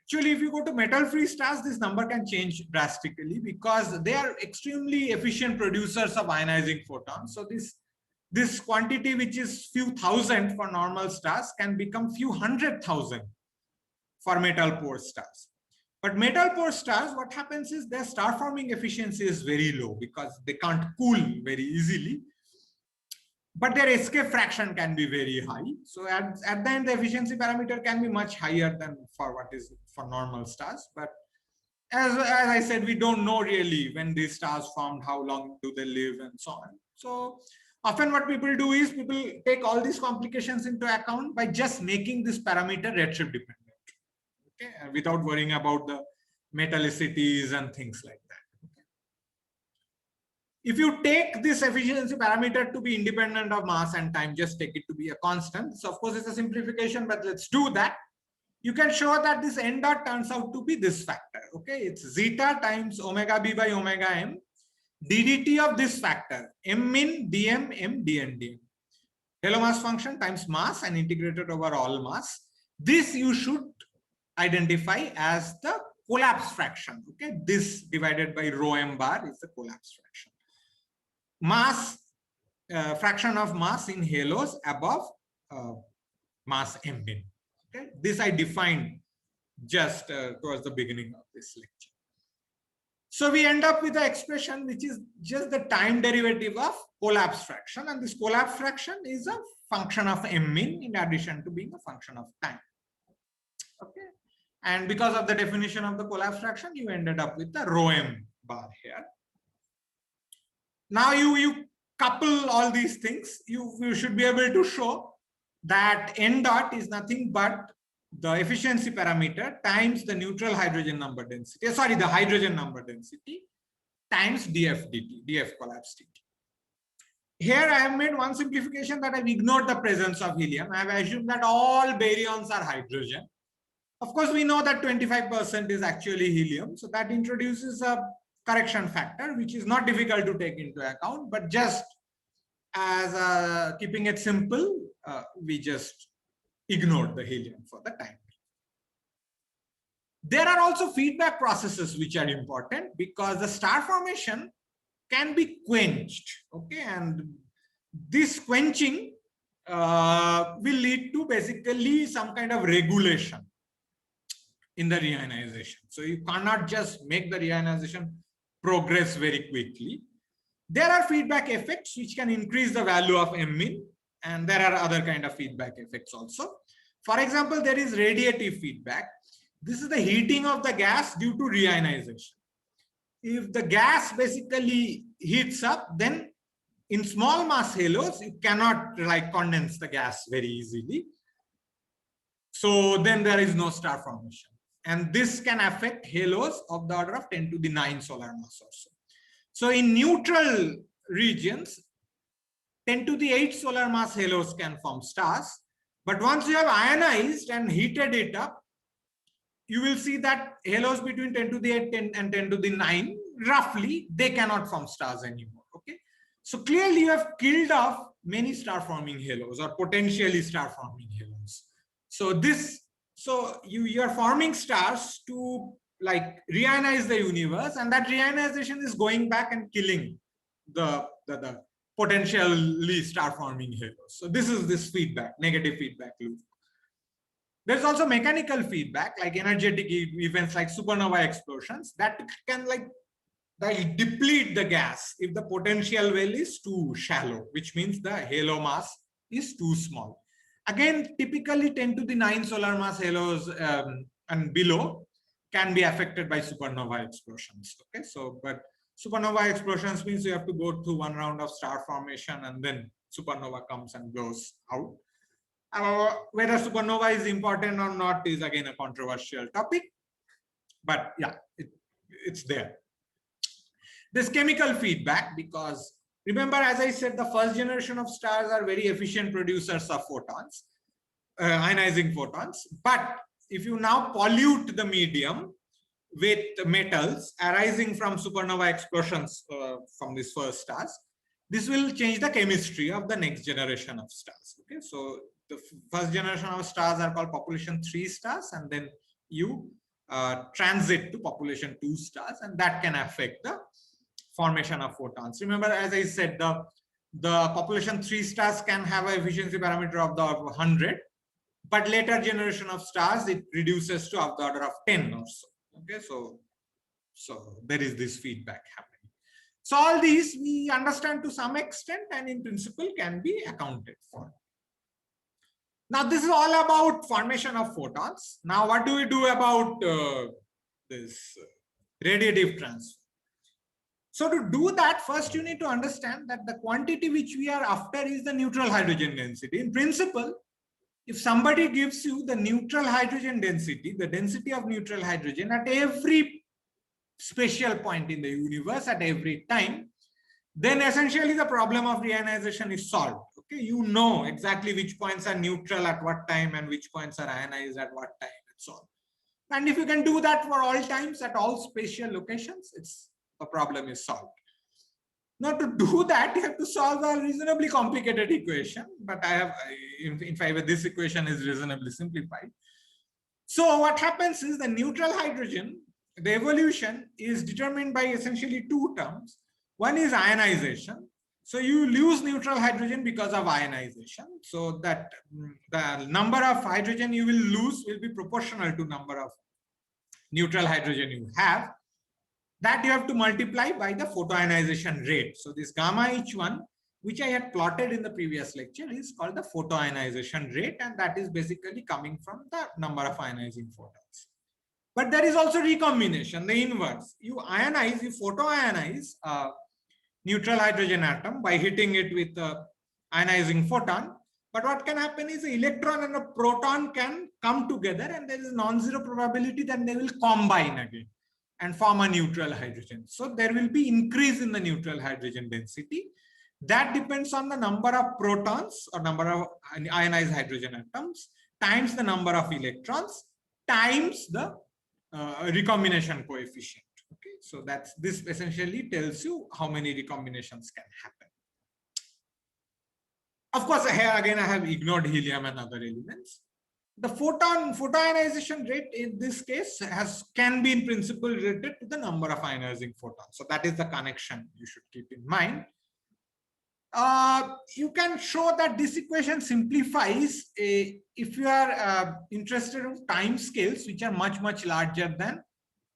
Actually, if you go to metal-free stars, this number can change drastically because they are extremely efficient producers of ionizing photons. So this quantity, which is few thousand for normal stars, can become few 100,000 for metal-poor stars. But metal-poor stars, what happens is their star-forming efficiency is very low because they can't cool very easily. But their escape fraction can be very high. So at the end, the efficiency parameter can be much higher than for what is for normal stars. But as I said, we don't know really when these stars formed, how long do they live, and so on. So often what people do is people take all these complications into account by just making this parameter redshift dependent. Okay, without worrying about the metallicities and things like that. Okay. If you take this efficiency parameter to be independent of mass and time, just take it to be a constant. So of course it's a simplification, but let's do that. You can show that this n dot turns out to be this factor. Okay, it's zeta times omega b by omega m ddt of this factor m min dm m dn dm. Halo mass function times mass and integrated over all mass. This you should identify as the collapse fraction. Okay, this divided by rho m bar is the collapse fraction. Mass, fraction of mass in halos above mass m min. Okay, this I defined just towards the beginning of this lecture. So we end up with the expression which is just the time derivative of collapse fraction, and this collapse fraction is a function of m min in addition to being a function of time. Okay, and because of the definition of the collapse fraction, you ended up with the rho m bar here. Now you couple all these things, you should be able to show that n dot is nothing but the efficiency parameter times the neutral hydrogen number density, sorry, the hydrogen number density times df dt, df collapse dt. Here I have made one simplification that I've ignored the presence of helium. I have assumed that all baryons are hydrogen. Of course, we know that 25% is actually helium. So that introduces a correction factor, which is not difficult to take into account, but just as keeping it simple, we just ignored the helium for the time. There are also feedback processes which are important because the star formation can be quenched. Okay, and this quenching will lead to basically some kind of regulation in the reionization. So you cannot just make the reionization progress very quickly. There are feedback effects which can increase the value of m min, and there are other kind of feedback effects also. For example, there is radiative feedback. This is the heating of the gas due to reionization. If the gas basically heats up, then in small mass halos, you cannot like condense the gas very easily. So then there is no star formation. And this can affect halos of the order of 10 to the 9 solar mass or so. So in neutral regions, 10 to the 8 solar mass halos can form stars. But once you have ionized and heated it up, you will see that halos between 10 to the 8 and 10 to the 9, roughly, they cannot form stars anymore. Okay, so clearly you have killed off many star forming halos or potentially star forming halos. So you are forming stars to like reionize the universe, and that reionization is going back and killing the potentially star forming halos. So this is this feedback, negative feedback loop. There's also mechanical feedback like energetic events like supernova explosions that can like they'll deplete the gas if the potential well is too shallow, which means the halo mass is too small. Again, typically 10 to the 9 solar mass halos and below can be affected by supernova explosions. Okay, so but supernova explosions means you have to go through one round of star formation and then supernova comes and goes out. Whether supernova is important or not is again a controversial topic, but yeah, it's there. There's chemical feedback because remember, as I said, the first generation of stars are very efficient producers of photons, ionizing photons. But if you now pollute the medium with metals arising from supernova explosions from these first stars, this will change the chemistry of the next generation of stars. Okay, so the first generation of stars are called population 3 stars, and then you transit to population 2 stars, and that can affect the formation of photons. Remember, as I said, the population 3 stars can have an efficiency parameter of the order of 100, but later generation of stars, it reduces to of the order of 10 or so. Okay, so there is this feedback happening. So all these we understand to some extent and in principle can be accounted for. Now this is all about formation of photons. Now what do we do about this radiative transfer? So to do that, first you need to understand that the quantity which we are after is the neutral hydrogen density. In principle, if somebody gives you the neutral hydrogen density, the density of neutral hydrogen at every spatial point in the universe at every time, then essentially the problem of reionization is solved. Okay, you know exactly which points are neutral at what time and which points are ionized at what time and so on. And if you can do that for all times at all spatial locations, the problem is solved. Now to do that, you have to solve a reasonably complicated equation, but in fact, this equation is reasonably simplified. So what happens is the neutral hydrogen, the evolution is determined by essentially two terms. One is ionization. So you lose neutral hydrogen because of ionization. So that the number of hydrogen you will lose will be proportional to number of neutral hydrogen you have. That you have to multiply by the photoionization rate. So this gamma H1, which I had plotted in the previous lecture, is called the photoionization rate, and that is basically coming from the number of ionizing photons. But there is also recombination, the inverse. You ionize, you photoionize a neutral hydrogen atom by hitting it with a ionizing photon. But what can happen is the electron and a proton can come together, and there is non-zero probability that they will combine again and form a neutral hydrogen. So there will be increase in the neutral hydrogen density. That depends on the number of protons or number of ionized hydrogen atoms times the number of electrons times the recombination coefficient. Okay, so this essentially tells you how many recombinations can happen. Of course, here again I have ignored helium and other elements. The photoionization rate in this case can be in principle related to the number of ionizing photons. So that is the connection you should keep in mind. You can show that this equation simplifies if you are interested in time scales which are much larger than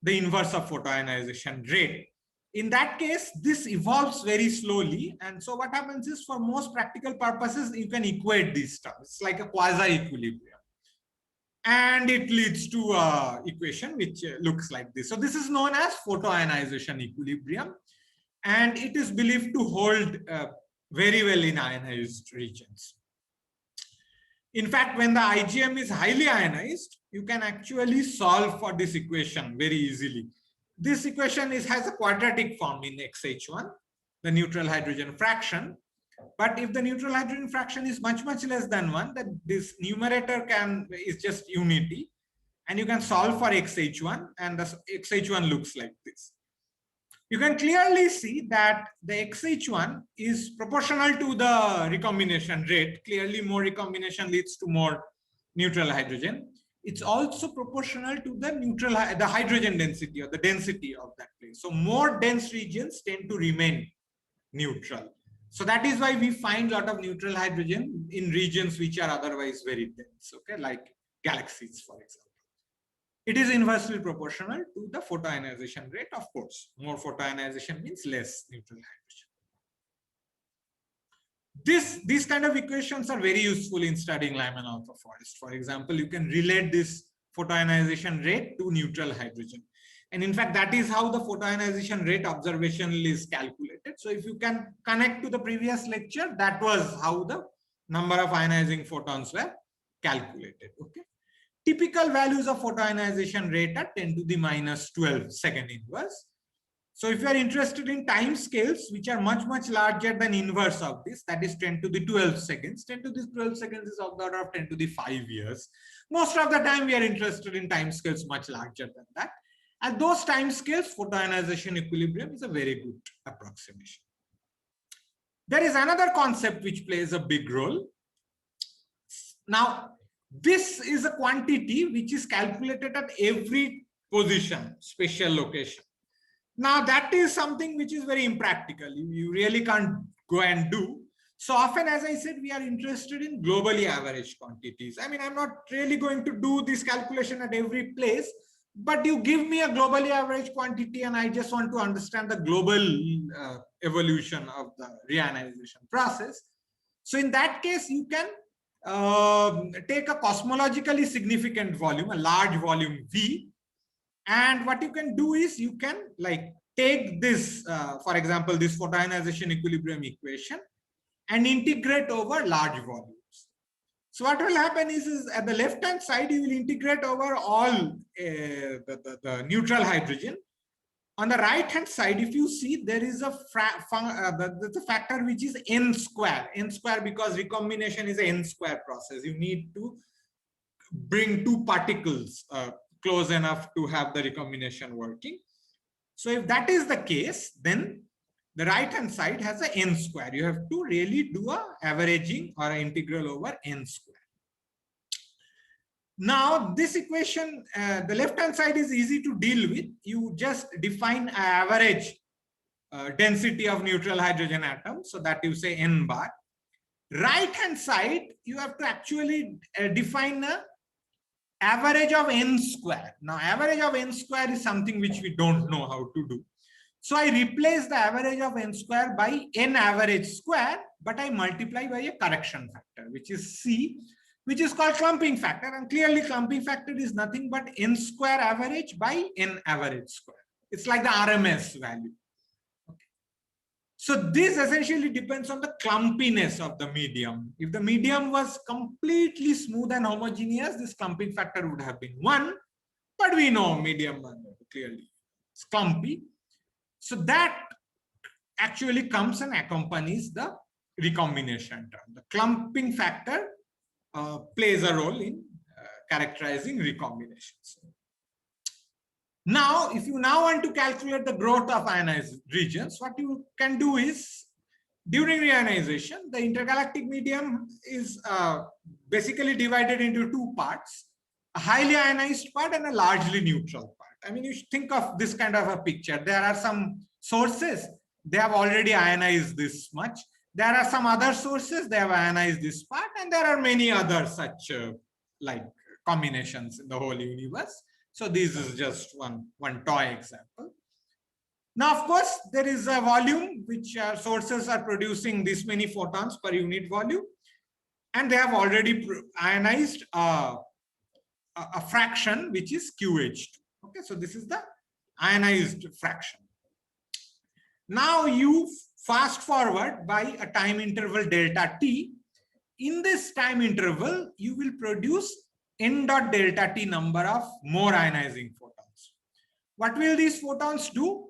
the inverse of photoionization rate. In that case, this evolves very slowly, and so what happens is for most practical purposes you can equate these terms. It's like a quasi-equilibrium. And it leads to an equation which looks like this. So this is known as photoionization equilibrium, and it is believed to hold very well in ionized regions. In fact, when the IgM is highly ionized, you can actually solve for this equation very easily. This equation has a quadratic form in XH1, the neutral hydrogen fraction. But if the neutral hydrogen fraction is much less than 1, then this numerator is just unity, and you can solve for XH1, and the XH1 looks like this. You can clearly see that the XH1 is proportional to the recombination rate. Clearly, more recombination leads to more neutral hydrogen. It's also proportional to the hydrogen density or the density of that place. So more dense regions tend to remain neutral. So that is why we find a lot of neutral hydrogen in regions which are otherwise very dense, okay, like galaxies, for example. It is inversely proportional to the photoionization rate, of course. More photoionization means less neutral hydrogen. These kind of equations are very useful in studying Lyman alpha forest. For example, you can relate this photoionization rate to neutral hydrogen. And in fact, that is how the photoionization rate observationally is calculated. So if you can connect to the previous lecture, that was how the number of ionizing photons were calculated. Okay. Typical values of photoionization rate are 10 to the minus 12 second inverse. So if you are interested in time scales, which are much, much larger than inverse of this, that is 10 to the 12 seconds. 10 to the 12 seconds is of the order of 10 to the 5 years. Most of the time, we are interested in time scales much larger than that. At those time scales, photoionization equilibrium is a very good approximation. There is another concept which plays a big role. Now, this is a quantity which is calculated at every position, spatial location. Now, that is something which is very impractical. You really can't go and do. So often, as I said, we are interested in globally averaged quantities. I mean, I'm not really going to do this calculation at every place, but you give me a globally average quantity and I just want to understand the global evolution of the reionization process. So in that case, you can take a cosmologically significant volume, a large volume V. And what you can do is you can like take this, for example, this photoionization equilibrium equation and integrate over large volumes. So what will happen is at the left-hand side, you will integrate over all the neutral hydrogen. On the right-hand side, if you see, there is a factor which is n square. N square because recombination is an n square process. You need to bring two particles close enough to have the recombination working. So if that is the case, then the right hand side has an n square. You have to really do a averaging or an integral over n square. Now this equation, the left hand side is easy to deal with. You just define an average density of neutral hydrogen atoms, so that you say n bar. Right hand side, you have to actually define a average of n square. Now average of n square is something which we don't know how to do. So I replace the average of n square by n average square, but I multiply by a correction factor, which is C, which is called clumping factor. And clearly clumping factor is nothing but n square average by n average square. It's like the RMS value. Okay. So this essentially depends on the clumpiness of the medium. If the medium was completely smooth and homogeneous, this clumping factor would have been 1, but we know medium clearly it's clumpy. So that actually comes and accompanies the recombination term. The clumping factor plays a role in characterizing recombinations. Now, if you now want to calculate the growth of ionized regions, what you can do is, during reionization, the intergalactic medium is basically divided into two parts, a highly ionized part and a largely neutral part. I mean, you should think of this kind of a picture. There are some sources, they have already ionized this much. There are some other sources, they have ionized this part, and there are many other such like combinations in the whole universe. So this is just one toy example. Now, of course, there is a volume which sources are producing this many photons per unit volume, and they have already ionized a fraction which is QH2. Okay, so this is the ionized fraction. Now you fast forward by a time interval delta t. In this time interval, you will produce n dot delta t number of more ionizing photons. What will these photons do?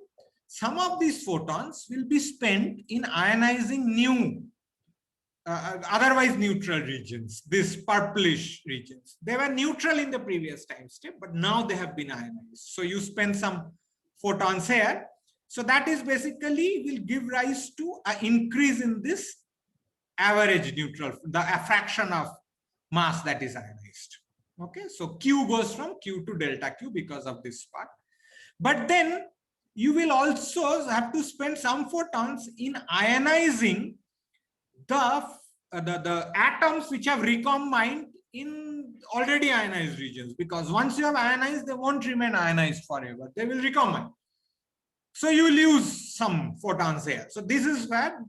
Some of these photons will be spent in ionizing new, otherwise neutral regions, these purplish regions. They were neutral in the previous time step, but now they have been ionized. So you spend some photons here. So that is basically will give rise to an increase in this average neutral, the fraction of mass that is ionized. Okay, so Q goes from Q to delta Q because of this part. But then you will also have to spend some photons in ionizing the atoms which have recombined in already ionized regions, because once you have ionized, they won't remain ionized forever. They will recombine. So you lose some photons here. So this is where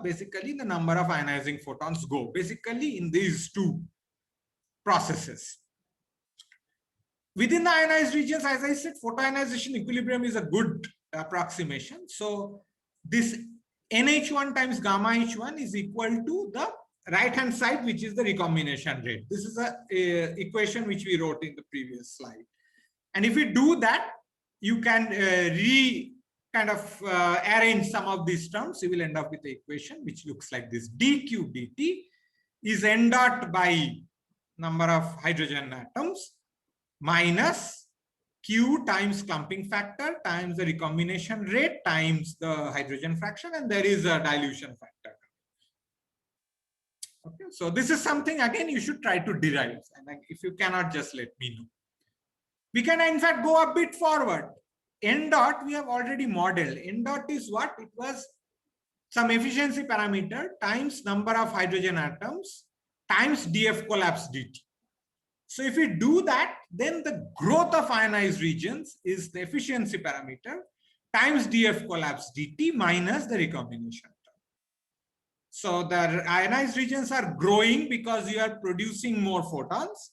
basically the number of ionizing photons go, basically in these two processes. Within the ionized regions, as I said, photoionization equilibrium is a good approximation. So this NH1 times gamma H1 is equal to the right hand side, which is the recombination rate. This is a equation which we wrote in the previous slide. And if we do that, you can arrange some of these terms. You will end up with the equation which looks like this: dq dt is n dot by number of hydrogen atoms minus q times clumping factor times the recombination rate times the hydrogen fraction, and there is a dilution factor. Okay, so this is something again you should try to derive, and if you cannot, just let me know. We can in fact go a bit forward. N dot we have already modeled. N dot is what? It was some efficiency parameter times number of hydrogen atoms times dF collapse dt. So if we do that, then the growth of ionized regions is the efficiency parameter times dF collapse dt minus the recombination term. So the ionized regions are growing because you are producing more photons,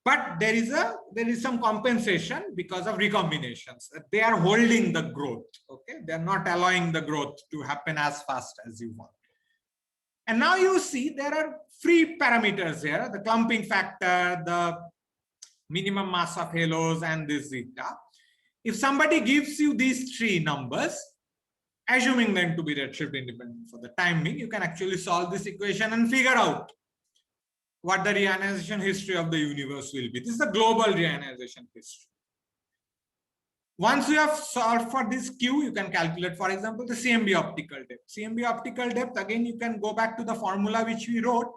but there is some compensation because of recombinations. They are holding the growth. Okay, they are not allowing the growth to happen as fast as you want. And now you see there are free parameters here: the clumping factor, the minimum mass of halos, and this zeta. If somebody gives you these three numbers, assuming them to be redshift independent for the time being, you can actually solve this equation and figure out what the reionization history of the universe will be. This is the global reionization history. Once you have solved for this Q, you can calculate, for example, the CMB optical depth. CMB optical depth, again, you can go back to the formula which we wrote.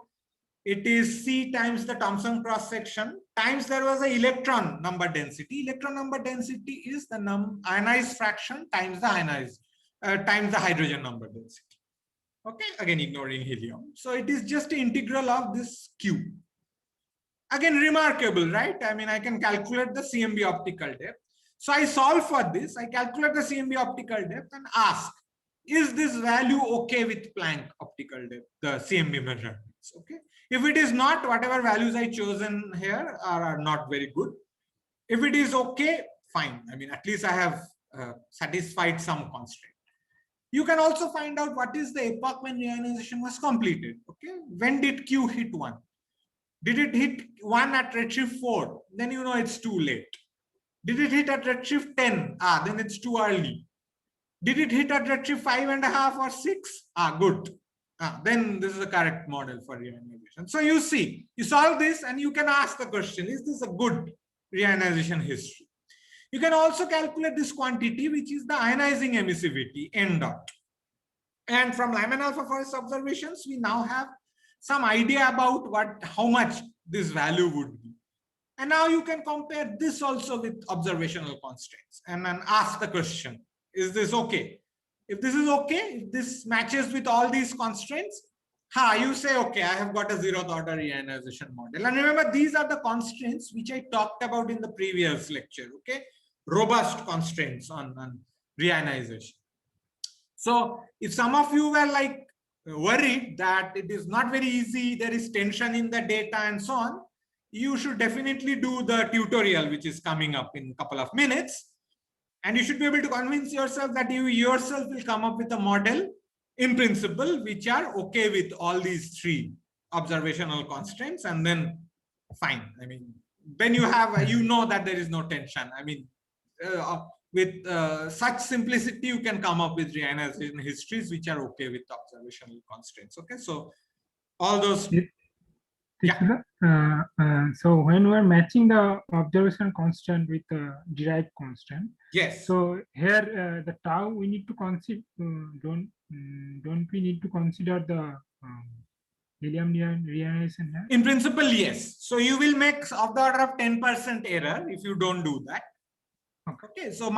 It is C times the Thomson cross section times there was an electron number density. Electron number density is the ionized fraction times the times the hydrogen number density. Okay, again, ignoring helium. So it is just the integral of this Q. Again, remarkable, right? I mean, I can calculate the CMB optical depth. So I solve for this, I calculate the CMB optical depth and ask, is this value okay with Planck optical depth, the CMB measurements? Okay. If it is not, whatever values I chosen here are not very good. If it is okay, fine. I mean, at least I have satisfied some constraint. You can also find out what is the epoch when reionization was completed. Okay. When did Q hit 1? Did it hit 1 at redshift 4? Then you know it's too late. Did it hit at redshift 10? Then it's too early. Did it hit at redshift 5.5 or 6? Good. Then this is the correct model for reionization. So you see, you solve this and you can ask the question, is this a good reionization history? You can also calculate this quantity, which is the ionizing emissivity, N dot. And from Lyman alpha forest observations, we now have some idea about how much this value would be. And now you can compare this also with observational constraints and then ask the question, is this okay? If this is okay, if this matches with all these constraints, you say, okay, I have got a zeroth order reionization model. And remember, these are the constraints which I talked about in the previous lecture, okay? Robust constraints on reionization. So if some of you were like worried that it is not very easy, there is tension in the data and so on, you should definitely do the tutorial, which is coming up in a couple of minutes. And you should be able to convince yourself that you yourself will come up with a model in principle, which are okay with all these three observational constraints. And then fine. I mean, then you have, you know that there is no tension. I mean, with such simplicity, you can come up with reionization histories, which are okay with observational constraints. Okay. So all those. So when we are matching the observational constant with the derived constant, yes. So here the tau we need to consider. Don't we need to consider the helium reionization here? In principle, yes. So you will make of the order of 10% error if you don't do that. Okay. So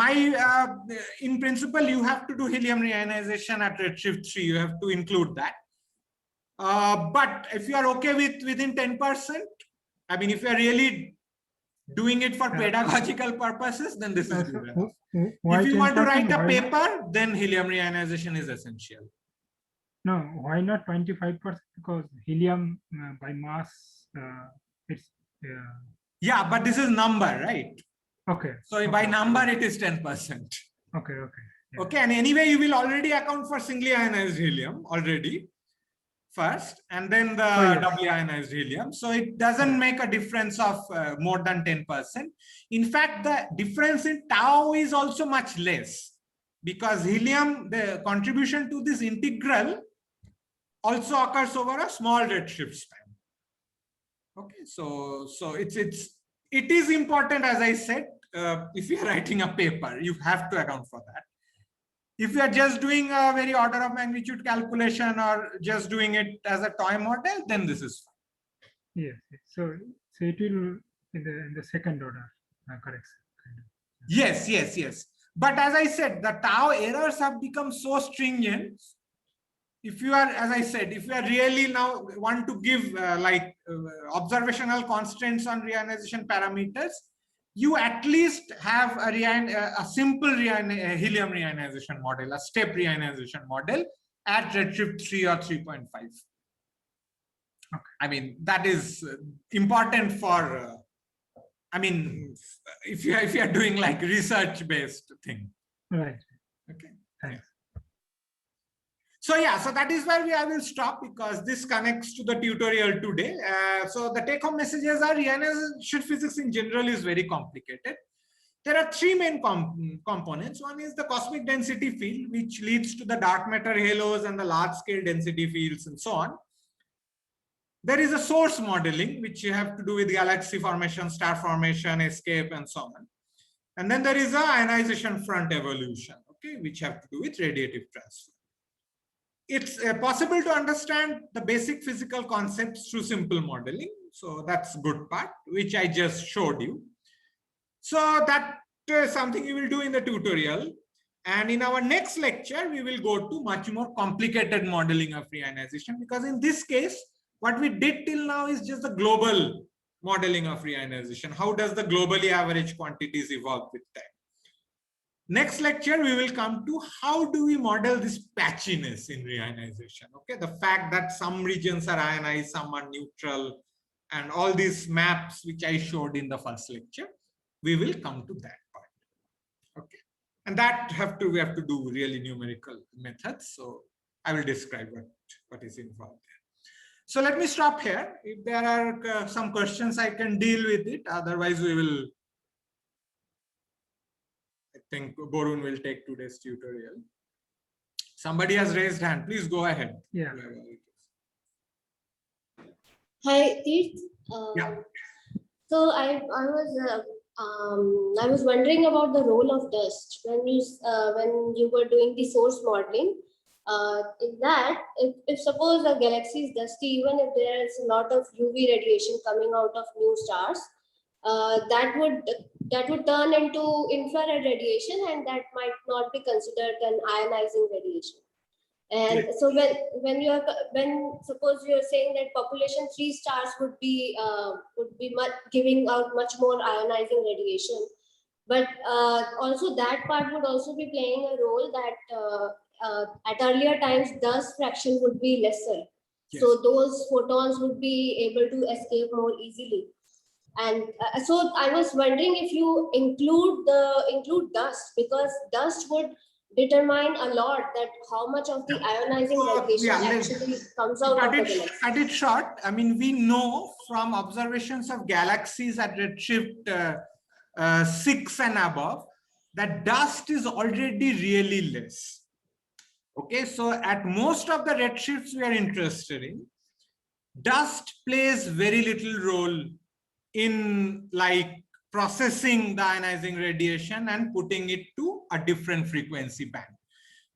in principle, you have to do helium reionization at redshift 3. You have to include that. But if you are okay with within 10%, I mean, if you are really doing it for Yeah. pedagogical purposes, then this is So, good enough. why If you want to 10%? write a Why not? paper, then helium reionization is essential. No, why not 25%? Because helium by mass, it's Yeah, but this is number, right? okay. So by okay, number, okay, it is 10%. okay, okay. Yeah. Okay, and anyway, you will already account for singly ionized helium already first, and then the Oh, yes. doubly ionized helium. So it doesn't Yeah. make a difference of more than 10%. In fact, the difference in tau is also much less because helium, the contribution to this integral also occurs over a small redshift span. Okay, so it is important, as I said, if you are writing a paper, you have to account for that. If you are just doing a very order of magnitude calculation or just doing it as a toy model, then this is fine. Yes. Yes. So it will in the second order correction. Kind of. Yes, yes, yes. But as I said, the tau errors have become so stringent. If you are, as I said, if you are really now want to give observational constraints on reionization parameters, you at least have a simple helium reionization model, a step reionization model at redshift 3 or 3.5. Okay. I mean, that is important for, I mean, if you are doing like research based thing. Right. Okay. Thanks. So yeah, so that is where I will stop because this connects to the tutorial today. So the take home messages are reionization physics in general is very complicated. There are three main components. One is the cosmic density field, which leads to the dark matter halos and the large scale density fields and so on. There is a source modeling, which you have to do with galaxy formation, star formation, escape, and so on. And then there is a ionization front evolution, okay, which have to do with radiative transfer. It's possible to understand the basic physical concepts through simple modeling. So that's good part, which I just showed you. So that is something you will do in the tutorial. And in our next lecture, we will go to much more complicated modeling of reionization, because in this case, what we did till now is just the global modeling of reionization. How does the globally average quantities evolve with time? Next lecture, we will come to how do we model this patchiness in reionization. Okay, the fact that some regions are ionized, some are neutral, and all these maps which I showed in the first lecture, we will come to that part. Okay, and that we have to do really numerical methods. So I will describe what is involved there. So let me stop here. If there are some questions, I can deal with it. Otherwise, we will. I think Borun will take today's tutorial. Somebody has raised hand. Please go ahead. Yeah. Hi, Teerth. Yeah. So I was wondering about the role of dust when you were doing the source modeling. In that, if suppose a galaxy is dusty, even if there is a lot of UV radiation coming out of new stars, that would turn into infrared radiation, and that might not be considered an ionizing radiation. And so when suppose you are saying that population 3 stars would be giving out much more ionizing radiation, but also that part would also be playing a role that at earlier times dust fraction would be lesser. Yes. So those photons would be able to escape more easily. And so I was wondering if you include dust, because dust would determine a lot that how much of the ionizing radiation actually comes out of the galaxy. Cut it short. I mean, we know from observations of galaxies at redshift 6 and above that dust is already really less. Okay, so at most of the redshifts we are interested in, dust plays very little role in like processing the ionizing radiation and putting it to a different frequency band.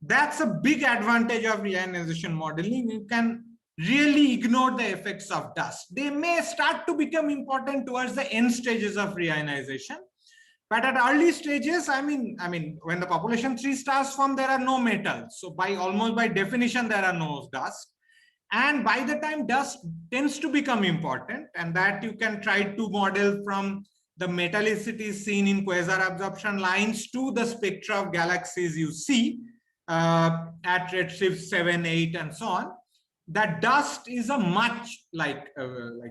That's a big advantage of reionization modeling. You can really ignore the effects of dust. They may start to become important towards the end stages of reionization. But at early stages, I mean, when the population 3 stars form, there are no metals. So almost by definition, there are no dust. And by the time dust tends to become important, and that you can try to model from the metallicity seen in quasar absorption lines to the spectra of galaxies you see at redshift 7, 8, and so on, that dust is a much like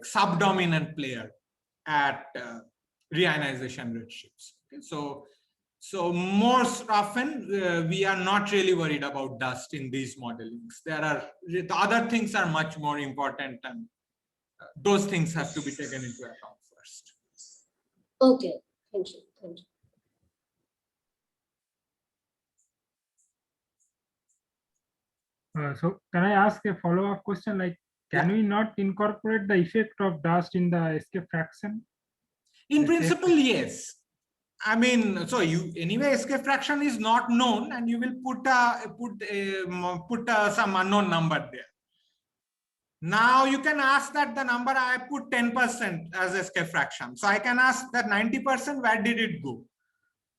subdominant player at reionization redshifts. Okay? So most often we are not really worried about dust in these modelings. The other things are much more important, and those things have to be taken into account first. Okay, thank you. Thank you. So can I ask a follow-up question? Like, can we not incorporate the effect of dust in the escape fraction? In The principle, yes. I mean, so you anyway escape fraction is not known, and you will put some unknown number there. Now you can ask that the number I put 10% as escape fraction. So I can ask that 90%, where did it go?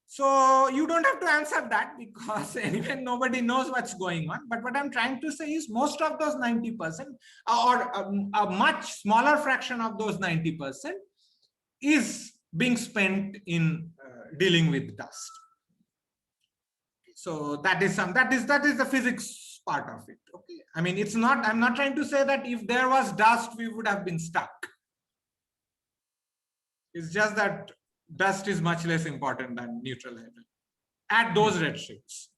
So you don't have to answer that, because anyway nobody knows what's going on. But what I'm trying to say is most of those 90% or a much smaller fraction of those 90% is being spent in dealing with dust. So that is the physics part of it. Okay, I mean, it's not, I'm not trying to say that if there was dust we would have been stuck. It's just that dust is much less important than neutral hydrogen at those redshifts.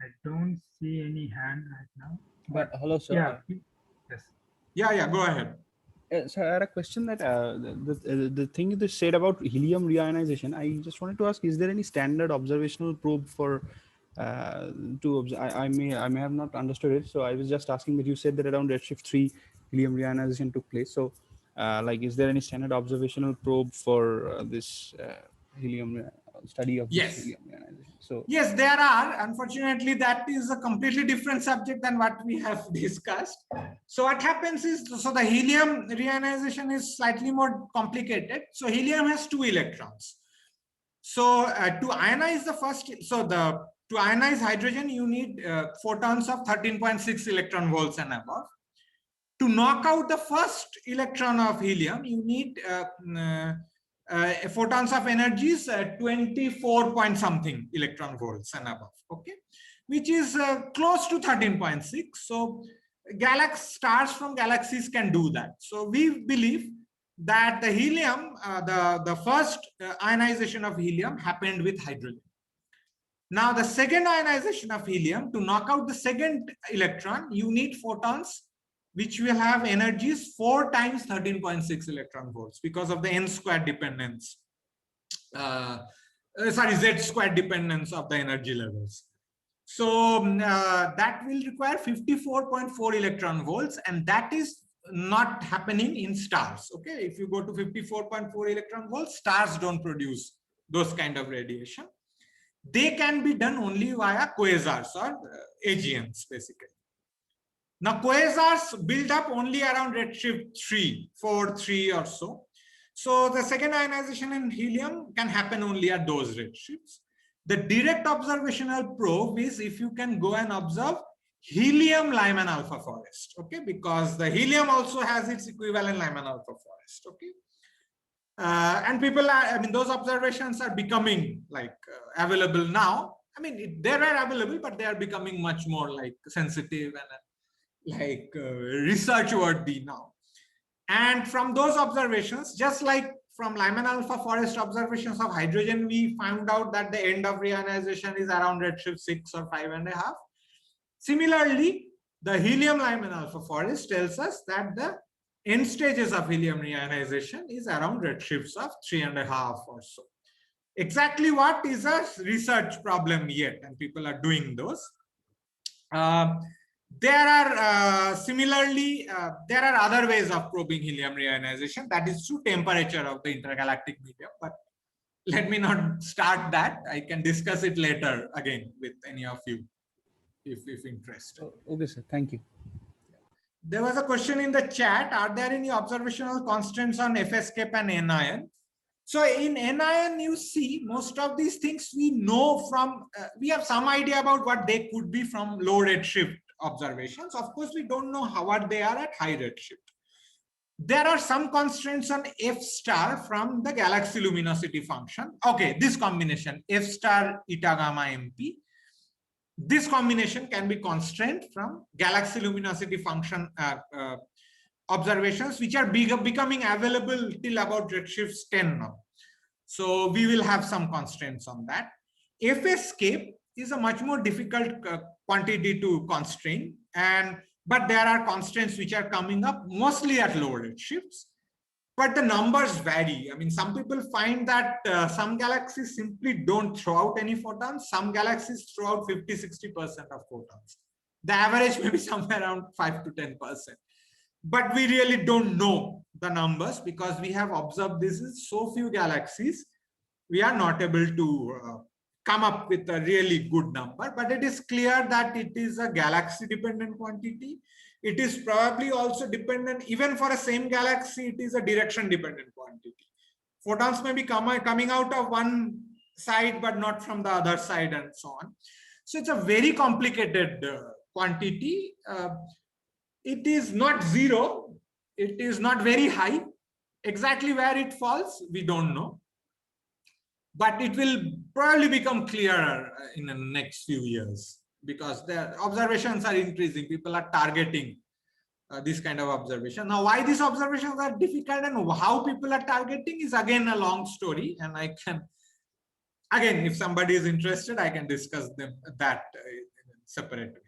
I don't see any hand right now. But hello, sir. Yeah. Yes. Yeah, go ahead. So I had a question that the thing you said about helium reionization, I just wanted to ask, is there any standard observational probe for I may have not understood it. So I was just asking that you said that around redshift 3 helium reionization took place. So like, is there any standard observational probe for this helium study of this helium reionization? So yes, there are. Unfortunately, that is a completely different subject than what we have discussed. So what happens is, so the helium reionization is slightly more complicated. So helium has 2 electrons. So to ionize the first, to ionize hydrogen, you need photons of 13.6 electron volts and above. To knock out the first electron of helium, you need photons of energies 24 point something electron volts and above. Okay, which is close to 13.6. So stars from galaxies can do that. So we believe that the helium, the first ionization of helium happened with hydrogen. Now the second ionization of helium, to knock out the second electron, you need photons which will have energies 4 times 13.6 electron volts because of the n squared dependence, z squared dependence of the energy levels. So that will require 54.4 electron volts, and that is not happening in stars. Okay, if you go to 54.4 electron volts, stars don't produce those kind of radiation. They can be done only via quasars or AGNs, basically. Now, quasars build up only around redshift 3, 4, 3 or so. So the second ionization in helium can happen only at those redshifts. The direct observational probe is if you can go and observe helium Lyman alpha forest, okay, because the helium also has its equivalent Lyman alpha forest, okay. And people are, I mean, those observations are becoming like available now. I mean, they were available, but they are becoming much more like sensitive and like research worthy now. And from those observations, just like from Lyman alpha forest observations of hydrogen, we found out that the end of reionization is around redshift 6 or 5.5. Similarly, the helium Lyman alpha forest tells us that the end stages of helium reionization is around redshifts of 3.5 or so. Exactly what is a research problem yet, and people are doing those. There are similarly, there are other ways of probing helium reionization, that is through temperature of the intergalactic medium, but let me not start that. I can discuss it later again with any of you if interested. Okay, sir. Thank you. There was a question in the chat. Are there any observational constants on F escape and anion? So in NIN, you see most of these things we know from, we have some idea about what they could be from low redshift observations. Of course, we don't know what they are at high redshift. There are some constraints on F star from the galaxy luminosity function. Okay, this combination F star eta gamma MP. This combination can be constrained from galaxy luminosity function observations, which are becoming available till about redshifts 10 now. So we will have some constraints on that. F escape is a much more difficult quantity to constrain, but there are constraints which are coming up mostly at low redshifts. But the numbers vary. I mean, some people find that some galaxies simply don't throw out any photons. Some galaxies throw out 50–60% of photons. The average may be somewhere around 5 to 10%. But we really don't know the numbers because we have observed this in so few galaxies. We are not able to come up with a really good number, but it is clear that it is a galaxy dependent quantity. It is probably also dependent, even for a same galaxy, it is a direction dependent quantity. Photons may be coming out of one side, but not from the other side and so on. So it's a very complicated quantity. It is not zero. It is not very high. Exactly where it falls, we don't know. But it will probably become clearer in the next few years because the observations are increasing. People are targeting this kind of observation. Now, why these observations are difficult and how people are targeting is again a long story. And I can, again, if somebody is interested, I can discuss that separately.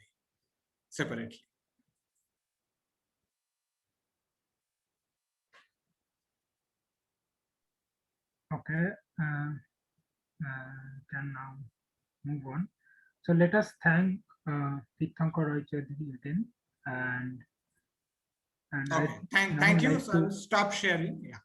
Okay, can now move on. So let us thank Tirthankar Roy Choudhury again, and okay. Thank you. So I'll stop sharing. Yeah.